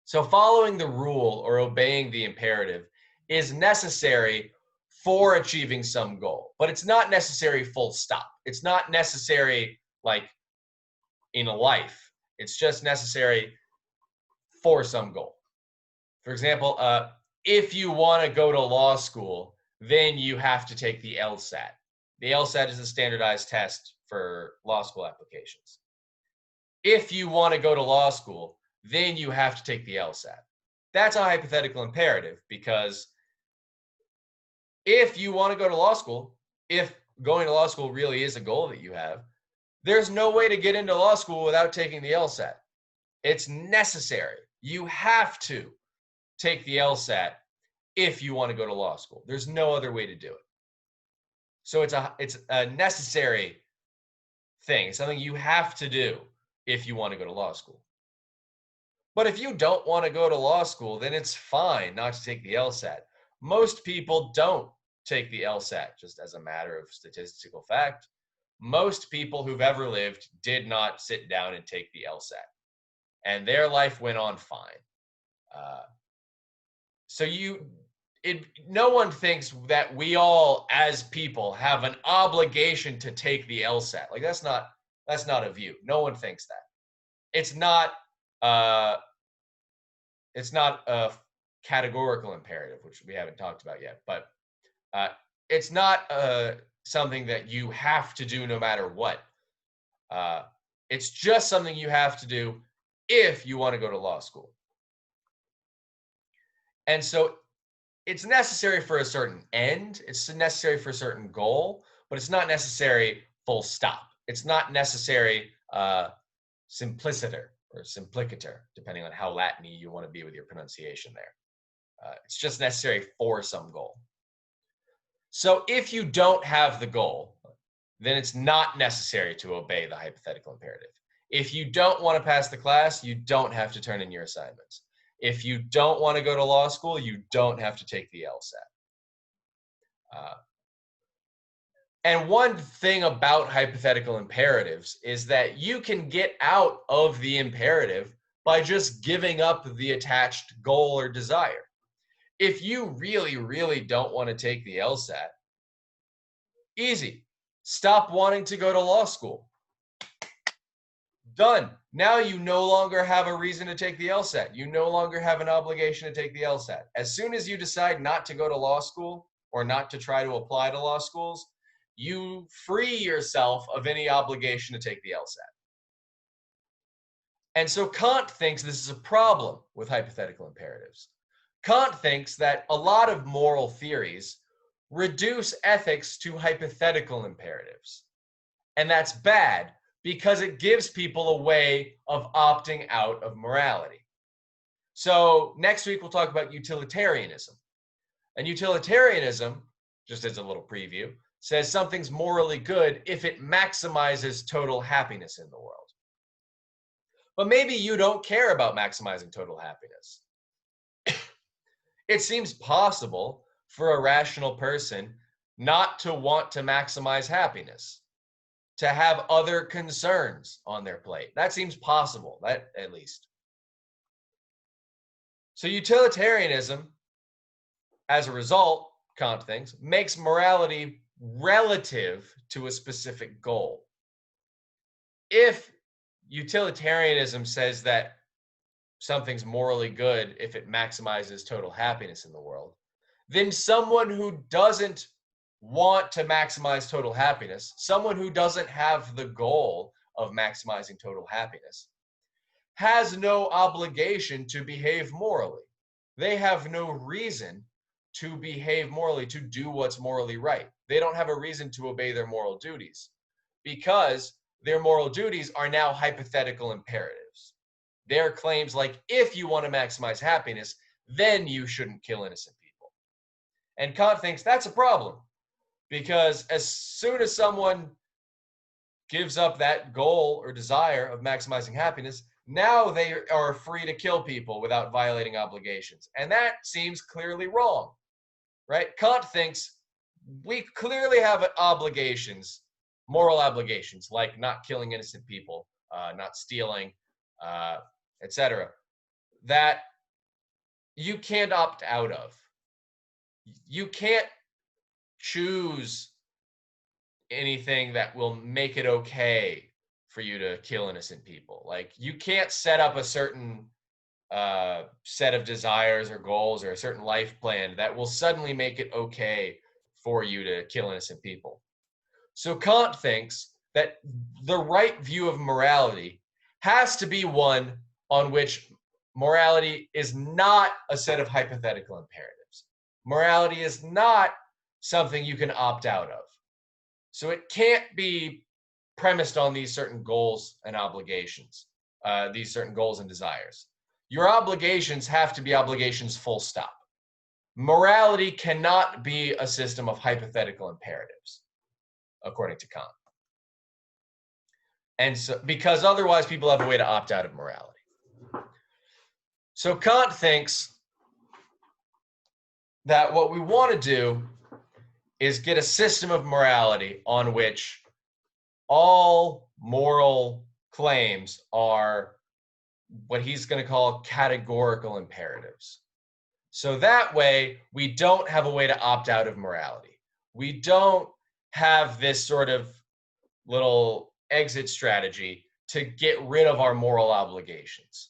So following the rule or obeying the imperative is necessary for achieving some goal, but it's not necessary full stop. It's not necessary like in a life. It's just necessary for some goal. For example, if you want to go to law school, then you have to take the LSAT. The LSAT is the standardized test for law school applications. If you want to go to law school, then you have to take the LSAT. That's a hypothetical imperative, because if you want to go to law school, if going to law school really is a goal that you have, there's no way to get into law school without taking the LSAT. It's necessary. You have to take the LSAT if you want to go to law school. There's no other way to do it. So it's a necessary thing. It's something you have to do if you want to go to law school. But if you don't want to go to law school, then it's fine not to take the LSAT. Most people don't take the LSAT, just as a matter of statistical fact. Most people who've ever lived did not sit down and take the LSAT, and their life went on fine. No one thinks that we all as people have an obligation to take the LSAT. Like that's not a view. No one thinks that. It's not a categorical imperative, which we haven't talked about yet, but it's not something that you have to do no matter what. It's just something you have to do if you want to go to law school. And so it's necessary for a certain end, it's necessary for a certain goal, but it's not necessary full stop. It's not necessary simpliciter or simplicator, depending on how Latin-y you want to be with your pronunciation there. It's just necessary for some goal. So if you don't have the goal, then it's not necessary to obey the hypothetical imperative. If you don't want to pass the class, you don't have to turn in your assignments. If you don't want to go to law school, you don't have to take the LSAT. And one thing about hypothetical imperatives is that you can get out of the imperative by just giving up the attached goal or desire. If you really, really don't want to take the LSAT, easy. Stop wanting to go to law school. Done. Now you no longer have a reason to take the LSAT. You no longer have an obligation to take the LSAT. As soon as you decide not to go to law school or not to try to apply to law schools, you free yourself of any obligation to take the LSAT. And so Kant thinks this is a problem with hypothetical imperatives. Kant thinks that a lot of moral theories reduce ethics to hypothetical imperatives. And that's bad, because it gives people a way of opting out of morality. So next week, we'll talk about utilitarianism. And utilitarianism, just as a little preview, says something's morally good if it maximizes total happiness in the world. But maybe you don't care about maximizing total happiness. It seems possible for a rational person not to want to maximize happiness, to have other concerns on their plate. That seems possible, that at least. So utilitarianism, as a result, Kant thinks, makes morality relative to a specific goal. If utilitarianism says that something's morally good if it maximizes total happiness in the world, then someone who doesn't want to maximize total happiness, someone who doesn't have the goal of maximizing total happiness, has no obligation to behave morally. They have no reason to behave morally, to do what's morally right. They don't have a reason to obey their moral duties because their moral duties are now hypothetical imperatives. Their claims like, if you want to maximize happiness, then you shouldn't kill innocent people. And Kant thinks that's a problem because as soon as someone gives up that goal or desire of maximizing happiness, now they are free to kill people without violating obligations. And that seems clearly wrong, right? Kant thinks we clearly have obligations, moral obligations, like not killing innocent people, not stealing, etc., that you can't opt out of. You can't choose anything that will make it okay for you to kill innocent people. Like, you can't set up a certain set of desires or goals or a certain life plan that will suddenly make it okay for you to kill innocent people. So Kant thinks that the right view of morality has to be one on which morality is not a set of hypothetical imperatives. Morality is not something you can opt out of. So it can't be premised on these certain goals and obligations, these certain goals and desires. Your obligations have to be obligations full stop. Morality cannot be a system of hypothetical imperatives, according to Kant. And so, because otherwise people have a way to opt out of morality. So Kant thinks that what we want to do is get a system of morality on which all moral claims are what he's going to call categorical imperatives. So that way, we don't have a way to opt out of morality. We don't have this sort of little exit strategy to get rid of our moral obligations.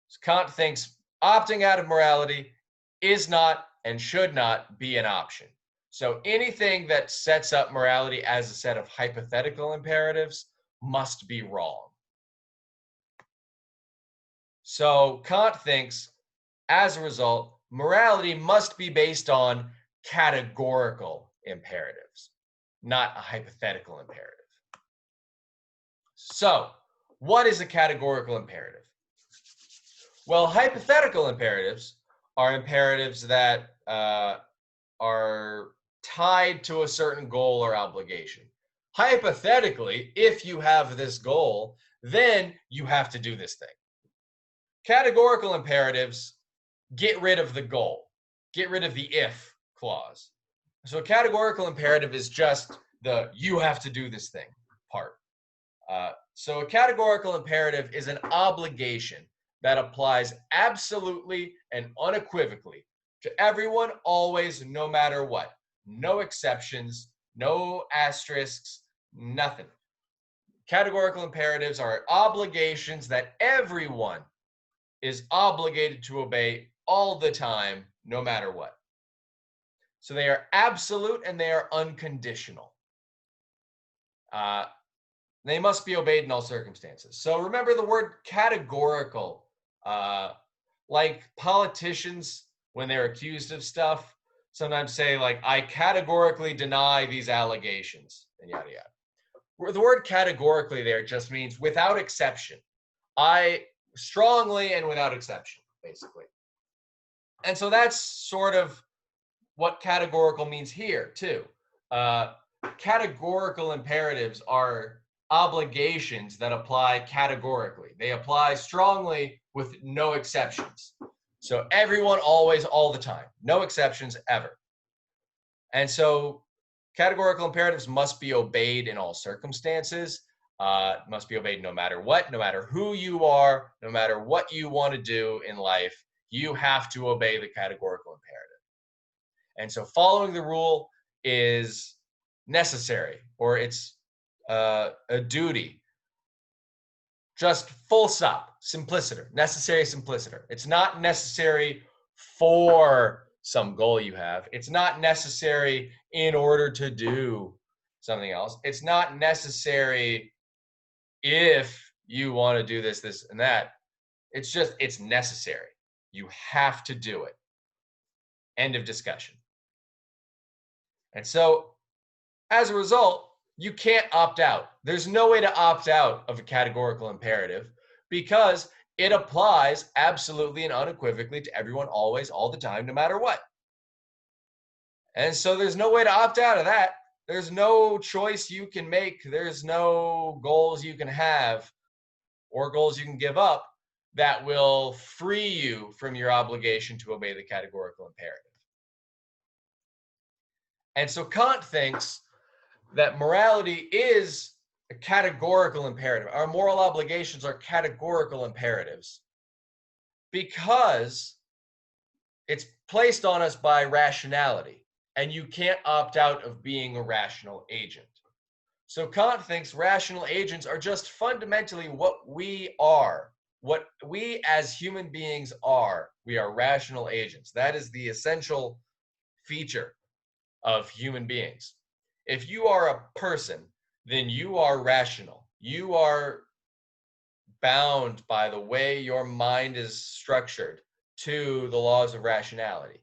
So Kant thinks opting out of morality is not and should not be an option. So anything that sets up morality as a set of hypothetical imperatives must be wrong. So Kant thinks, as a result, morality must be based on categorical imperatives, not a hypothetical imperative. So, what is a categorical imperative? Well, hypothetical imperatives are imperatives that are tied to a certain goal or obligation. Hypothetically, if you have this goal, then you have to do this thing. Categorical imperatives get rid of the goal, get rid of the if clause. So a categorical imperative is just the you have to do this thing part. So a categorical imperative is an obligation that applies absolutely and unequivocally to everyone, always, no matter what. No exceptions, no asterisks, nothing. Categorical imperatives are obligations that everyone is obligated to obey all the time, no matter what. So they are absolute and they are unconditional. They must be obeyed in all circumstances. So remember the word categorical. Like politicians, when they're accused of stuff, sometimes say, like, I categorically deny these allegations, and yada yada. The word categorically there just means without exception. I strongly and without exception, basically. And so that's sort of what categorical means here, too. Categorical imperatives are obligations that apply categorically. They apply strongly with no exceptions. So everyone, always, all the time. No exceptions ever. And so categorical imperatives must be obeyed in all circumstances. Must be obeyed no matter what, no matter who you are, no matter what you want to do in life. You have to obey the categorical imperative. And so following the rule is necessary, or it's a duty. Just full stop, simpliciter, necessary simpliciter. It's not necessary for some goal you have. It's not necessary in order to do something else. It's not necessary if you want to do this, this, and that. It's just, it's necessary. You have to do it. End of discussion. And so, as a result, you can't opt out. There's no way to opt out of a categorical imperative because it applies absolutely and unequivocally to everyone, always, all the time, no matter what. And so there's no way to opt out of that. There's no choice you can make. There's no goals you can have or goals you can give up that will free you from your obligation to obey the categorical imperative. And so Kant thinks that morality is a categorical imperative. Our moral obligations are categorical imperatives because it's placed on us by rationality, and you can't opt out of being a rational agent. So Kant thinks rational agents are just fundamentally what we are, what we as human beings are. We are rational agents. That is the essential feature of human beings. If you are a person, then you are rational. You are bound by the way your mind is structured to the laws of rationality.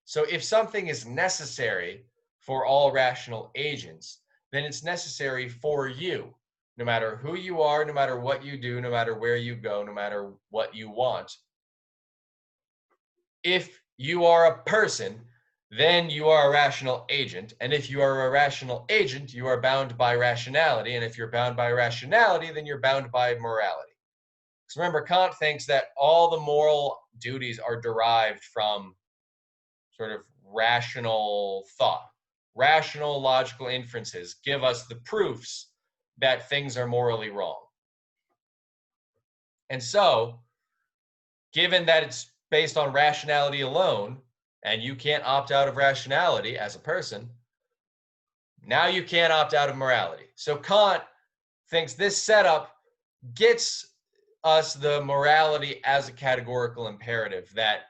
So if something is necessary for all rational agents, then it's necessary for you, no matter who you are, no matter what you do, no matter where you go, no matter what you want. If you are a person, then you are a rational agent. And if you are a rational agent, you are bound by rationality. And if you're bound by rationality, then you're bound by morality. Because remember, Kant thinks that all the moral duties are derived from sort of rational thought. Rational logical inferences give us the proofs that things are morally wrong. And so, given that it's based on rationality alone, and you can't opt out of rationality as a person, now you can't opt out of morality. So Kant thinks this setup gets us the morality as a categorical imperative that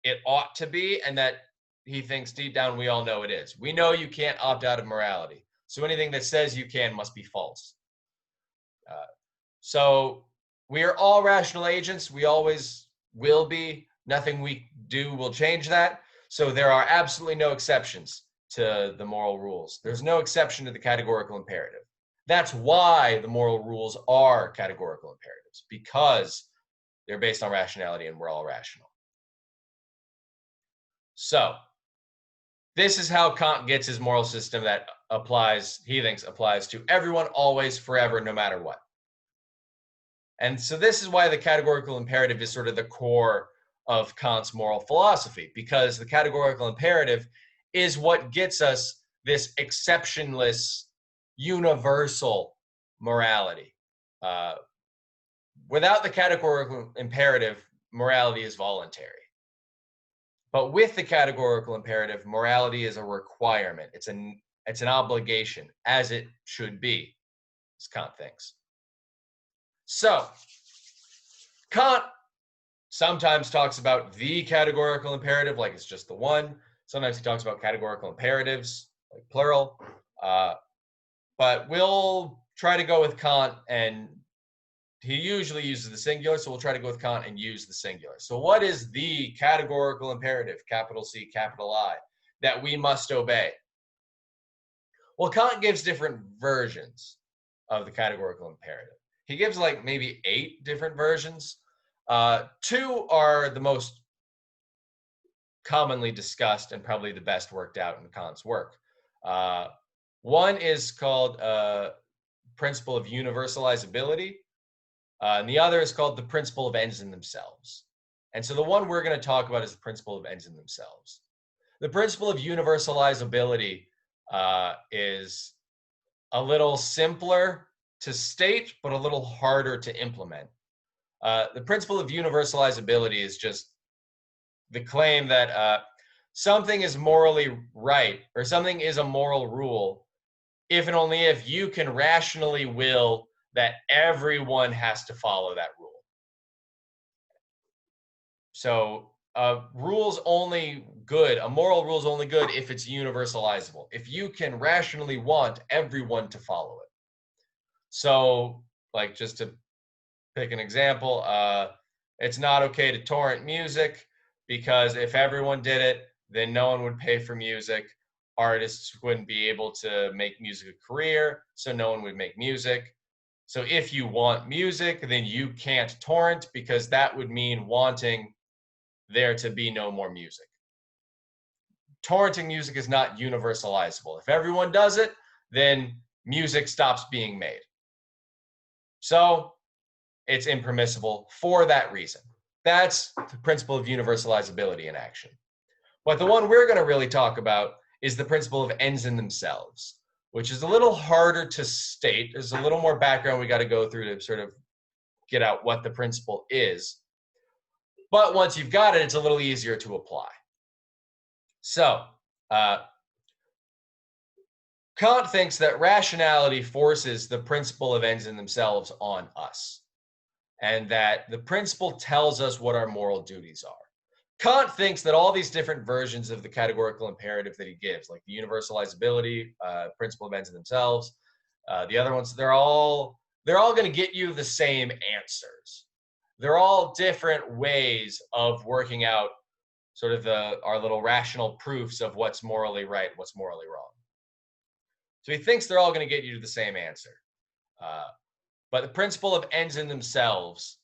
it ought to be, and that he thinks deep down we all know it is. We know you can't opt out of morality. So anything that says you can must be false. So we are all rational agents. We always will be. Nothing we do will change that. So there are absolutely no exceptions to the moral rules. There's no exception to the categorical imperative. That's why the moral rules are categorical imperatives, because they're based on rationality and we're all rational. So this is how Kant gets his moral system that applies, he thinks applies to everyone, always, forever, no matter what. And so this is why the categorical imperative is sort of the core of Kant's moral philosophy, because the categorical imperative is what gets us this exceptionless, universal morality. Without the categorical imperative, morality is voluntary. But with the categorical imperative, morality is a requirement. It's an obligation, as it should be, as Kant thinks. So, Kant sometimes talks about the categorical imperative, like it's just the one. Sometimes he talks about categorical imperatives, like plural. But we'll try to go with Kant, and he usually uses the singular, so we'll try to go with Kant and use the singular. So what is the categorical imperative, capital C, capital I, that we must obey? Well, Kant gives different versions of the categorical imperative. He gives like maybe 8 different versions. 2 are the most commonly discussed and probably the best worked out in Kant's work. One is called principle of universalizability, and the other is called the principle of ends in themselves. And so the one we're going to talk about is the principle of ends in themselves. The principle of universalizability is a little simpler to state, but a little harder to implement. The principle of universalizability is just the claim that something is morally right, or something is a moral rule, if and only if you can rationally will that everyone has to follow that rule. So a moral rule is only good if it's universalizable, if you can rationally want everyone to follow it. So, like, just to pick an example, it's not okay to torrent music, because if everyone did it, then no one would pay for music. Artists wouldn't be able to make music a career, so no one would make music. So if you want music, then you can't torrent, because that would mean wanting there to be no more music. Torrenting music is not universalizable. If everyone does it, then music stops being made. So it's impermissible for that reason. That's the principle of universalizability in action. But the one we're going to really talk about is the principle of ends in themselves, which is a little harder to state. There's a little more background we got to go through to sort of get out what the principle is. But once you've got it, it's a little easier to apply. So, Kant thinks that rationality forces the principle of ends in themselves on us, and that the principle tells us what our moral duties are. Kant thinks that all these different versions of the categorical imperative that he gives, like the universalizability, principle of ends in themselves, the other ones, they're all going to get you the same answers. They're all different ways of working out sort of our little rational proofs of what's morally right, what's morally wrong. So he thinks they're all going to get you to the same answer. But the principle of ends in themselves,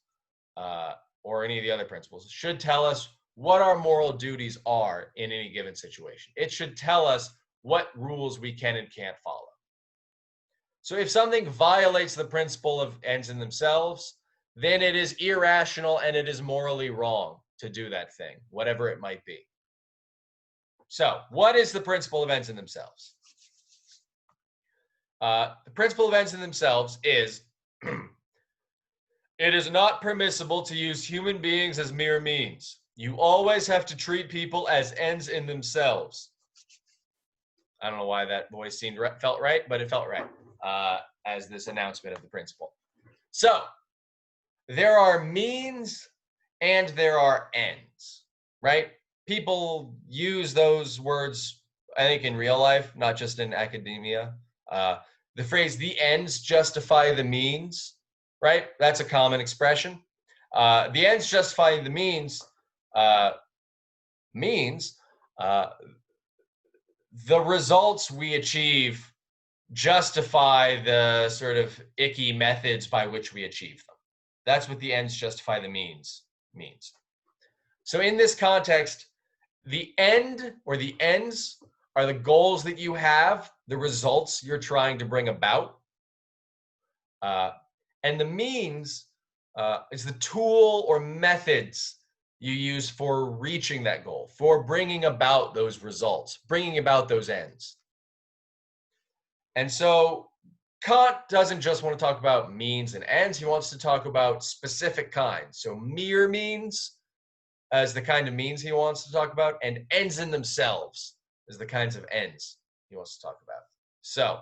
or any of the other principles, should tell us what our moral duties are in any given situation. It should tell us what rules we can and can't follow. So if something violates the principle of ends in themselves, then it is irrational and it is morally wrong to do that thing, whatever it might be. So what is the principle of ends in themselves? The principle of ends in themselves is it is not permissible to use human beings as mere means. You always have to treat people as ends in themselves. I don't know why that voice felt right, but it felt right as this announcement of the principle. So there are means and there are ends, right? People use those words, I think, in real life, not just in academia. The phrase "the ends justify the means," right? That's a common expression. The ends justifying the means means the results we achieve justify the sort of icky methods by which we achieve them. That's what the ends justify the means means. So in this context, the end or the ends are the goals that you have, the results you're trying to bring about. And the means is the tool or methods you use for reaching that goal, for bringing about those results, bringing about those ends. And so Kant doesn't just want to talk about means and ends. He wants to talk about specific kinds. So mere means as the kind of means he wants to talk about, and ends in themselves as the kinds of ends he wants to talk about. So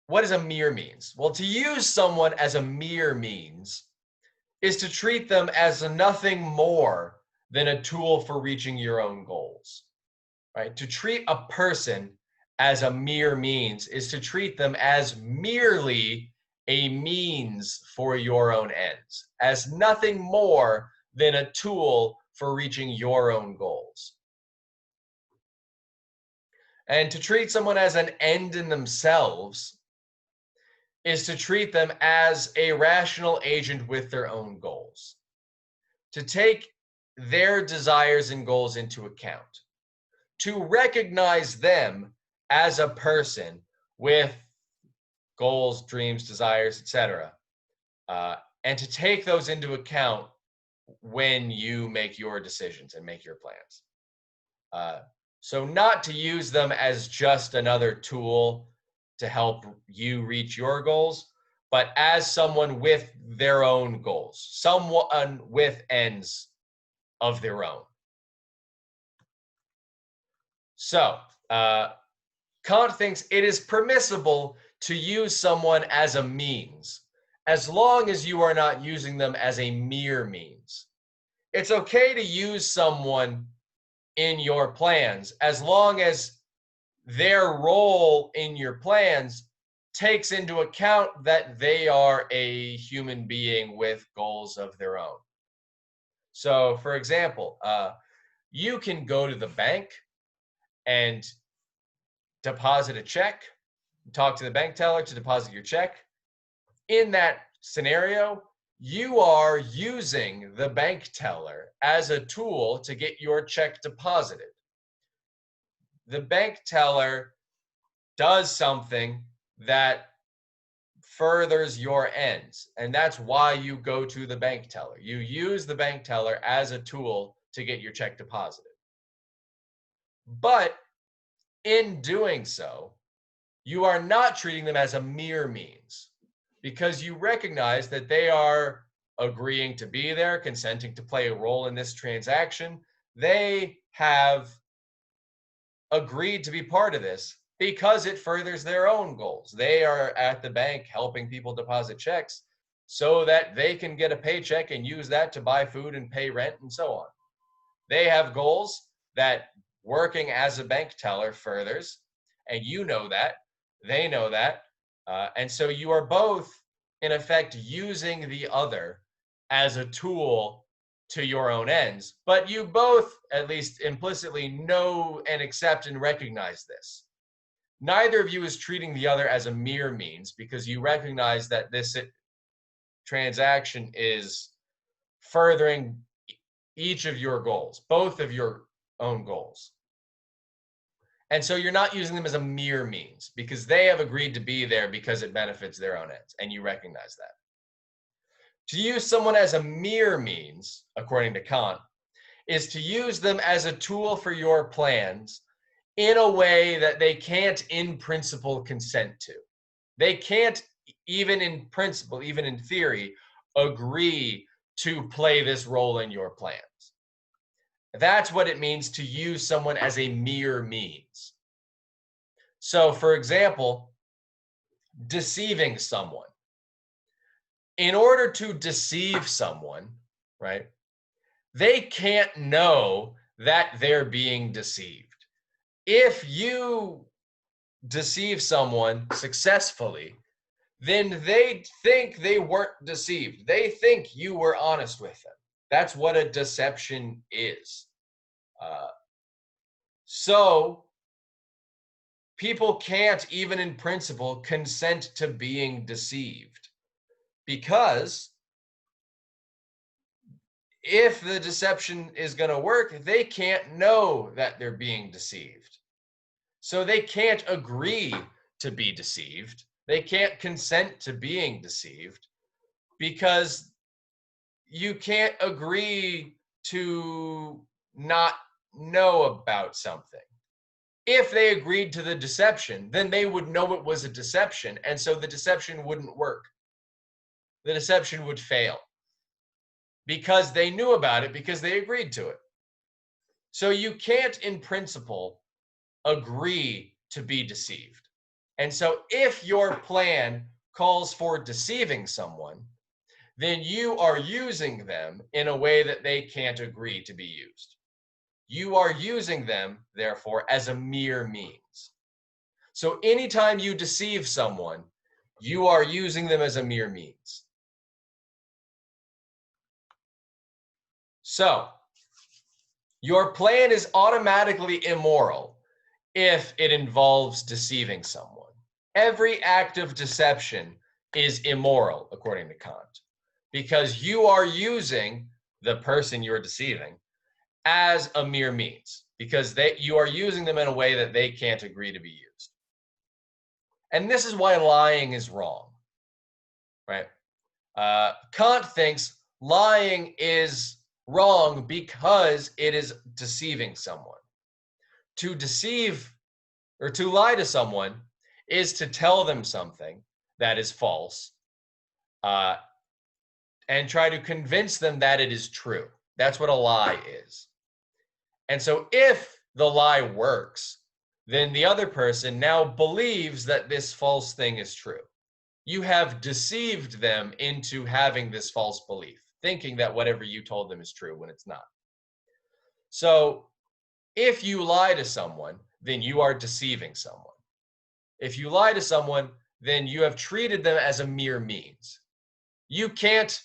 what is a mere means? Well, to use someone as a mere means is to treat them as nothing more than a tool for reaching your own goals, right? To treat a person as a mere means is to treat them as merely a means for your own ends, as nothing more than a tool for reaching your own goals. And to treat someone as an end in themselves is to treat them as a rational agent with their own goals, to take their desires and goals into account, to recognize them as a person with goals, dreams, desires, etc., and to take those into account when you make your decisions and make your plans. So not to use them as just another tool to help you reach your goals, but as someone with their own goals, someone with ends of their own. So Kant thinks it is permissible to use someone as a means, as long as you are not using them as a mere means. It's okay to use someone in your plans as long as their role in your plans takes into account that they are a human being with goals of their own. So, for example, you can go to the bank and deposit a check, talk to the bank teller to deposit your check. In that scenario, you are using the bank teller as a tool to get your check deposited. The bank teller does something that furthers your ends, and that's why you go to the bank teller. You use the bank teller as a tool to get your check deposited. But in doing so, you are not treating them as a mere means, because you recognize that they are agreeing to be there, consenting to play a role in this transaction. They have agreed to be part of this because it furthers their own goals. They are at the bank helping people deposit checks so that they can get a paycheck and use that to buy food and pay rent and so on. They have goals that working as a bank teller furthers, and you know that, they know that, and so you are both, in effect, using the other as a tool to your own ends, but you both, at least implicitly, know and accept and recognize this. Neither of you is treating the other as a mere means, because you recognize that this transaction is furthering each of your goals, both of your own goals. And so you're not using them as a mere means, because they have agreed to be there because it benefits their own ends, and you recognize that. To use someone as a mere means, according to Kant, is to use them as a tool for your plans in a way that they can't in principle consent to. They can't, even in principle, even in theory, agree to play this role in your plans. That's what it means to use someone as a mere means. So, for example, deceiving someone. In order to deceive someone, right, they can't know that they're being deceived. If you deceive someone successfully, then they think they weren't deceived. They think you were honest with them. That's what a deception is. So people can't, even in principle, consent to being deceived, because if the deception is going to work, they can't know that they're being deceived. So they can't agree to be deceived. They can't consent to being deceived, because you can't agree to not know about something. If they agreed to the deception, then they would know it was a deception, and so the deception wouldn't work. The deception would fail because they knew about it, because they agreed to it. So you can't, in principle, agree to be deceived. And so if your plan calls for deceiving someone, then you are using them in a way that they can't agree to be used. You are using them, therefore, as a mere means. So anytime you deceive someone, you are using them as a mere means. So your plan is automatically immoral if it involves deceiving someone. Every act of deception is immoral, according to Kant, because you are using the person you're deceiving as a mere means, because you are using them in a way that they can't agree to be used. And this is why lying is wrong, right? Kant thinks lying is wrong because it is deceiving someone. To deceive or to lie to someone is to tell them something that is false, and try to convince them that it is true. That's what a lie is. And so if the lie works, then the other person now believes that this false thing is true. You have deceived them into having this false belief, thinking that whatever you told them is true when it's not. So if you lie to someone, then you are deceiving someone. If you lie to someone, then you have treated them as a mere means. You can't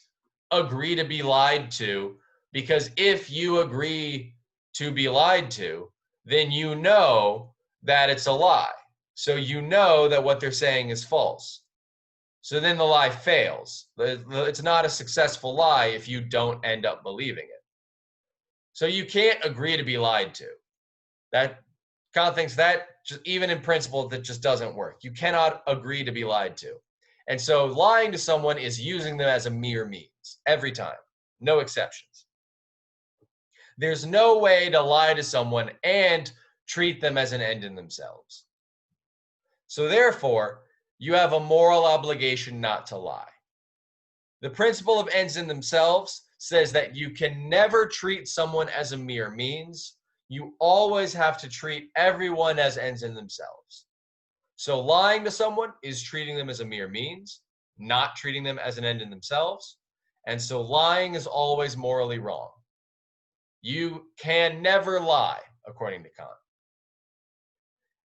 agree to be lied to Because if you agree to be lied to, then you know that it's a lie. So you know that what they're saying is false. So then the lie fails. It's not a successful lie if you don't end up believing it. So you can't agree to be lied to. That Kant thinks that just, even in principle, that just doesn't work. You cannot agree to be lied to. And so lying to someone is using them as a mere means every time, no exceptions. There's no way to lie to someone and treat them as an end in themselves. So therefore, you have a moral obligation not to lie. The principle of ends in themselves says that you can never treat someone as a mere means. You always have to treat everyone as ends in themselves. So lying to someone is treating them as a mere means, not treating them as an end in themselves. And so lying is always morally wrong. You can never lie, according to Kant.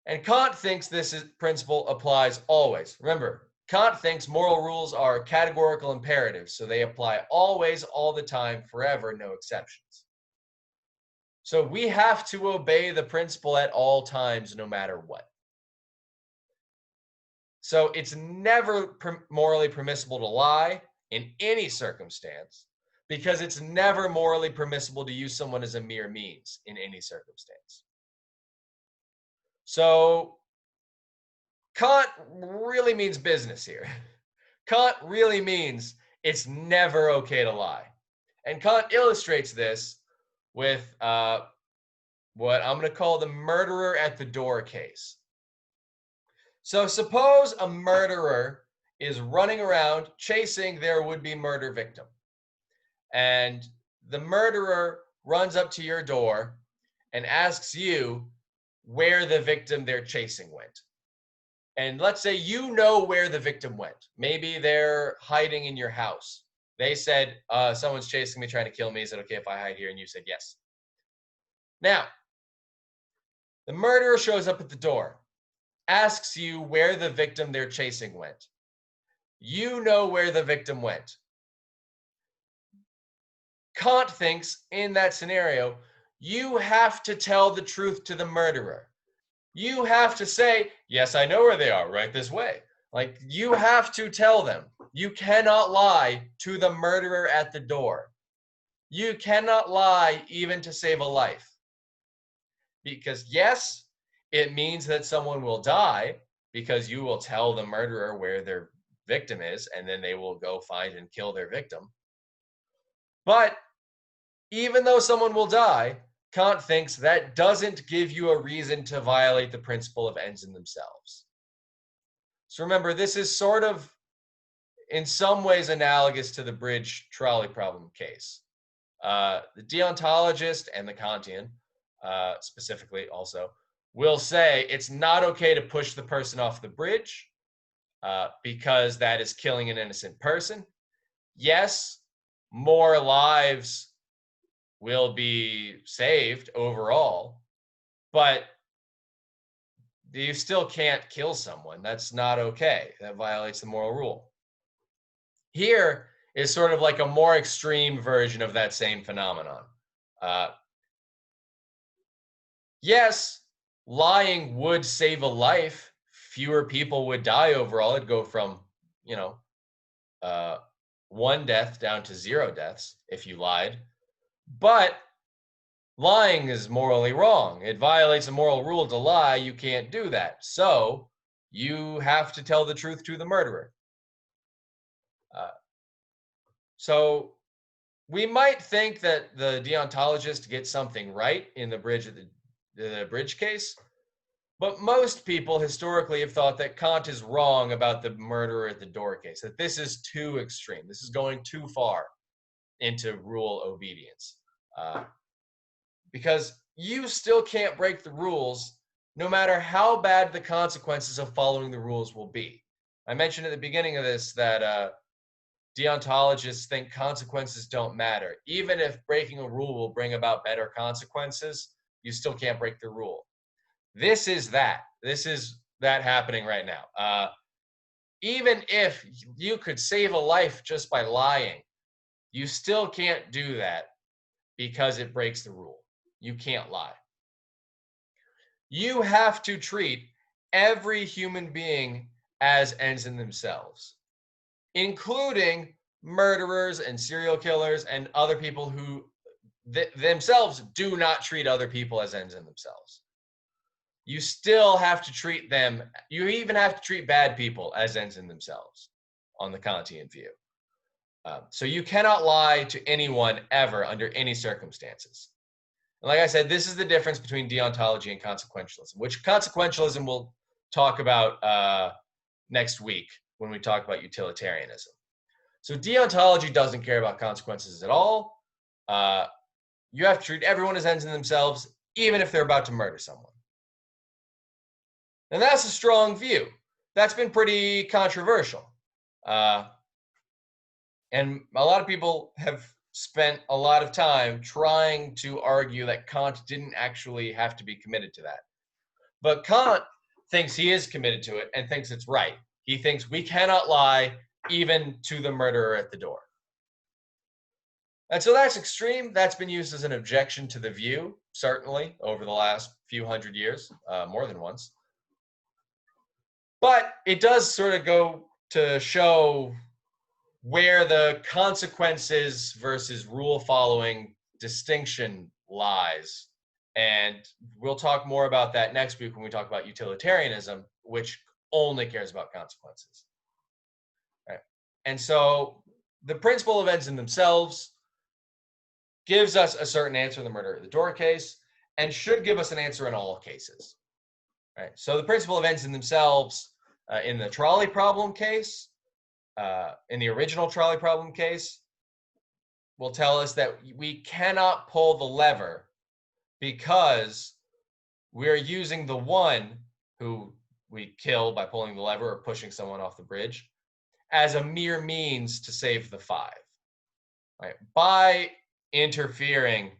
And Kant thinks this principle applies always. Remember, Kant thinks moral rules are categorical imperatives, so they apply always, all the time, forever, no exceptions. So we have to obey the principle at all times, no matter what. So it's never morally permissible to lie in any circumstance, because it's never morally permissible to use someone as a mere means in any circumstance. So Kant really means business here. Kant really means it's never okay to lie. And Kant illustrates this with what I'm going to call the murderer at the door case. So suppose a murderer is running around chasing their would-be murder victim. And the murderer runs up to your door and asks you where the victim they're chasing went. And let's say you know where the victim went. Maybe they're hiding in your house. They said, someone's chasing me, trying to kill me. Is it okay if I hide here? And you said yes. Now, the murderer shows up at the door, asks you where the victim they're chasing went. You know where the victim went. Kant thinks in that scenario, you have to tell the truth to the murderer. You have to say, yes, I know where they are, right this way. Like, you have to tell them. You cannot lie to the murderer at the door. You cannot lie even to save a life. Because yes, it means that someone will die because you will tell the murderer where their victim is, and then they will go find and kill their victim. But even though someone will die, Kant thinks that doesn't give you a reason to violate the principle of ends in themselves. So remember, this is sort of, in some ways, analogous to the bridge trolley problem case. The deontologist and the Kantian, specifically also, will say it's not okay to push the person off the bridge because that is killing an innocent person. Yes, more lives will be saved overall, but you still can't kill someone. That's not okay. That violates the moral rule. Here is sort of like a more extreme version of that same phenomenon. Yes, lying would save a life. Fewer people would die overall. It'd go from, 1 death down to 0 deaths if you lied. But lying is morally wrong. It violates a moral rule to lie. You can't do that. So you have to tell the truth to the murderer. So we might think that the deontologist gets something right in the bridge case, but most people historically have thought that Kant is wrong about the murderer at the door case, that this is too extreme. This is going too far into rule obedience. Because you still can't break the rules no matter how bad the consequences of following the rules will be. I mentioned at the beginning of this that deontologists think consequences don't matter. Even if breaking a rule will bring about better consequences, you still can't break the rule. This is that. This is that happening right now. Even if you could save a life just by lying, you still can't do that because it breaks the rule. You can't lie. You have to treat every human being as ends in themselves, including murderers and serial killers and other people who themselves do not treat other people as ends in themselves. You still have to treat them, you even have to treat bad people as ends in themselves on the Kantian view. So you cannot lie to anyone ever under any circumstances. And like I said, this is the difference between deontology and consequentialism, which consequentialism we'll talk about next week when we talk about utilitarianism. So deontology doesn't care about consequences at all. You have to treat everyone as ends in themselves, even if they're about to murder someone. And that's a strong view. That's been pretty controversial. And a lot of people have spent a lot of time trying to argue that Kant didn't actually have to be committed to that. But Kant thinks he is committed to it and thinks it's right. He thinks we cannot lie even to the murderer at the door. And so that's extreme. That's been used as an objection to the view, certainly, over the last few hundred years, more than once. But it does sort of go to show where the consequences versus rule following distinction lies. And we'll talk more about that next week when we talk about utilitarianism, which only cares about consequences. Right? And so the principle of ends in themselves gives us a certain answer in the murder at the door case and should give us an answer in all cases. Right? So the principle of ends in themselves in the trolley problem case, in the original trolley problem case, will tell us that we cannot pull the lever because we're using the one who we kill by pulling the lever or pushing someone off the bridge as a mere means to save the five. Right? By interfering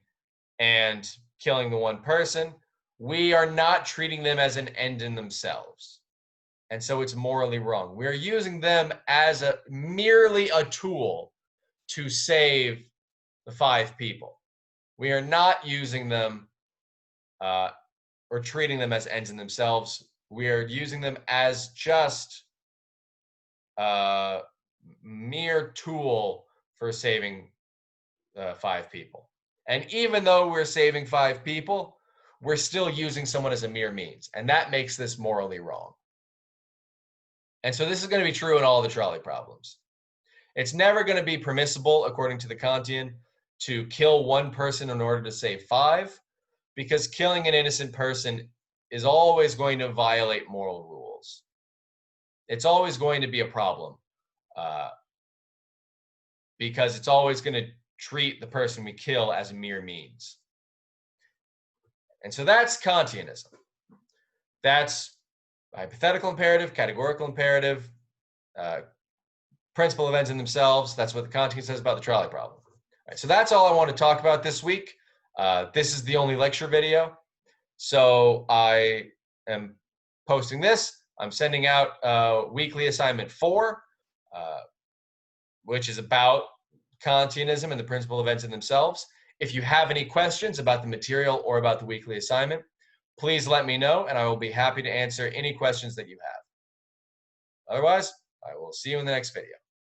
and killing the one person, we are not treating them as an end in themselves. And so it's morally wrong. We're using them as merely a tool to save the five people. We are not using them or treating them as ends in themselves. We are using them as just a mere tool for saving five people. And even though we're saving five people, we're still using someone as a mere means. And that makes this morally wrong. And so this is going to be true in all the trolley problems. It's never going to be permissible, according to the Kantian, to kill one person in order to save five, because killing an innocent person is always going to violate moral rules. It's always going to be a problem because it's always going to treat the person we kill as a mere means. And so that's Kantianism. That's hypothetical imperative, categorical imperative, principle of ends in themselves. That's what the Kantian says about the trolley problem. All right, so that's all I want to talk about this week. This is the only lecture video. So I am posting this. I'm sending out weekly assignment 4, which is about Kantianism and the principle of ends in themselves. If you have any questions about the material or about the weekly assignment, please let me know, and I will be happy to answer any questions that you have. Otherwise, I will see you in the next video.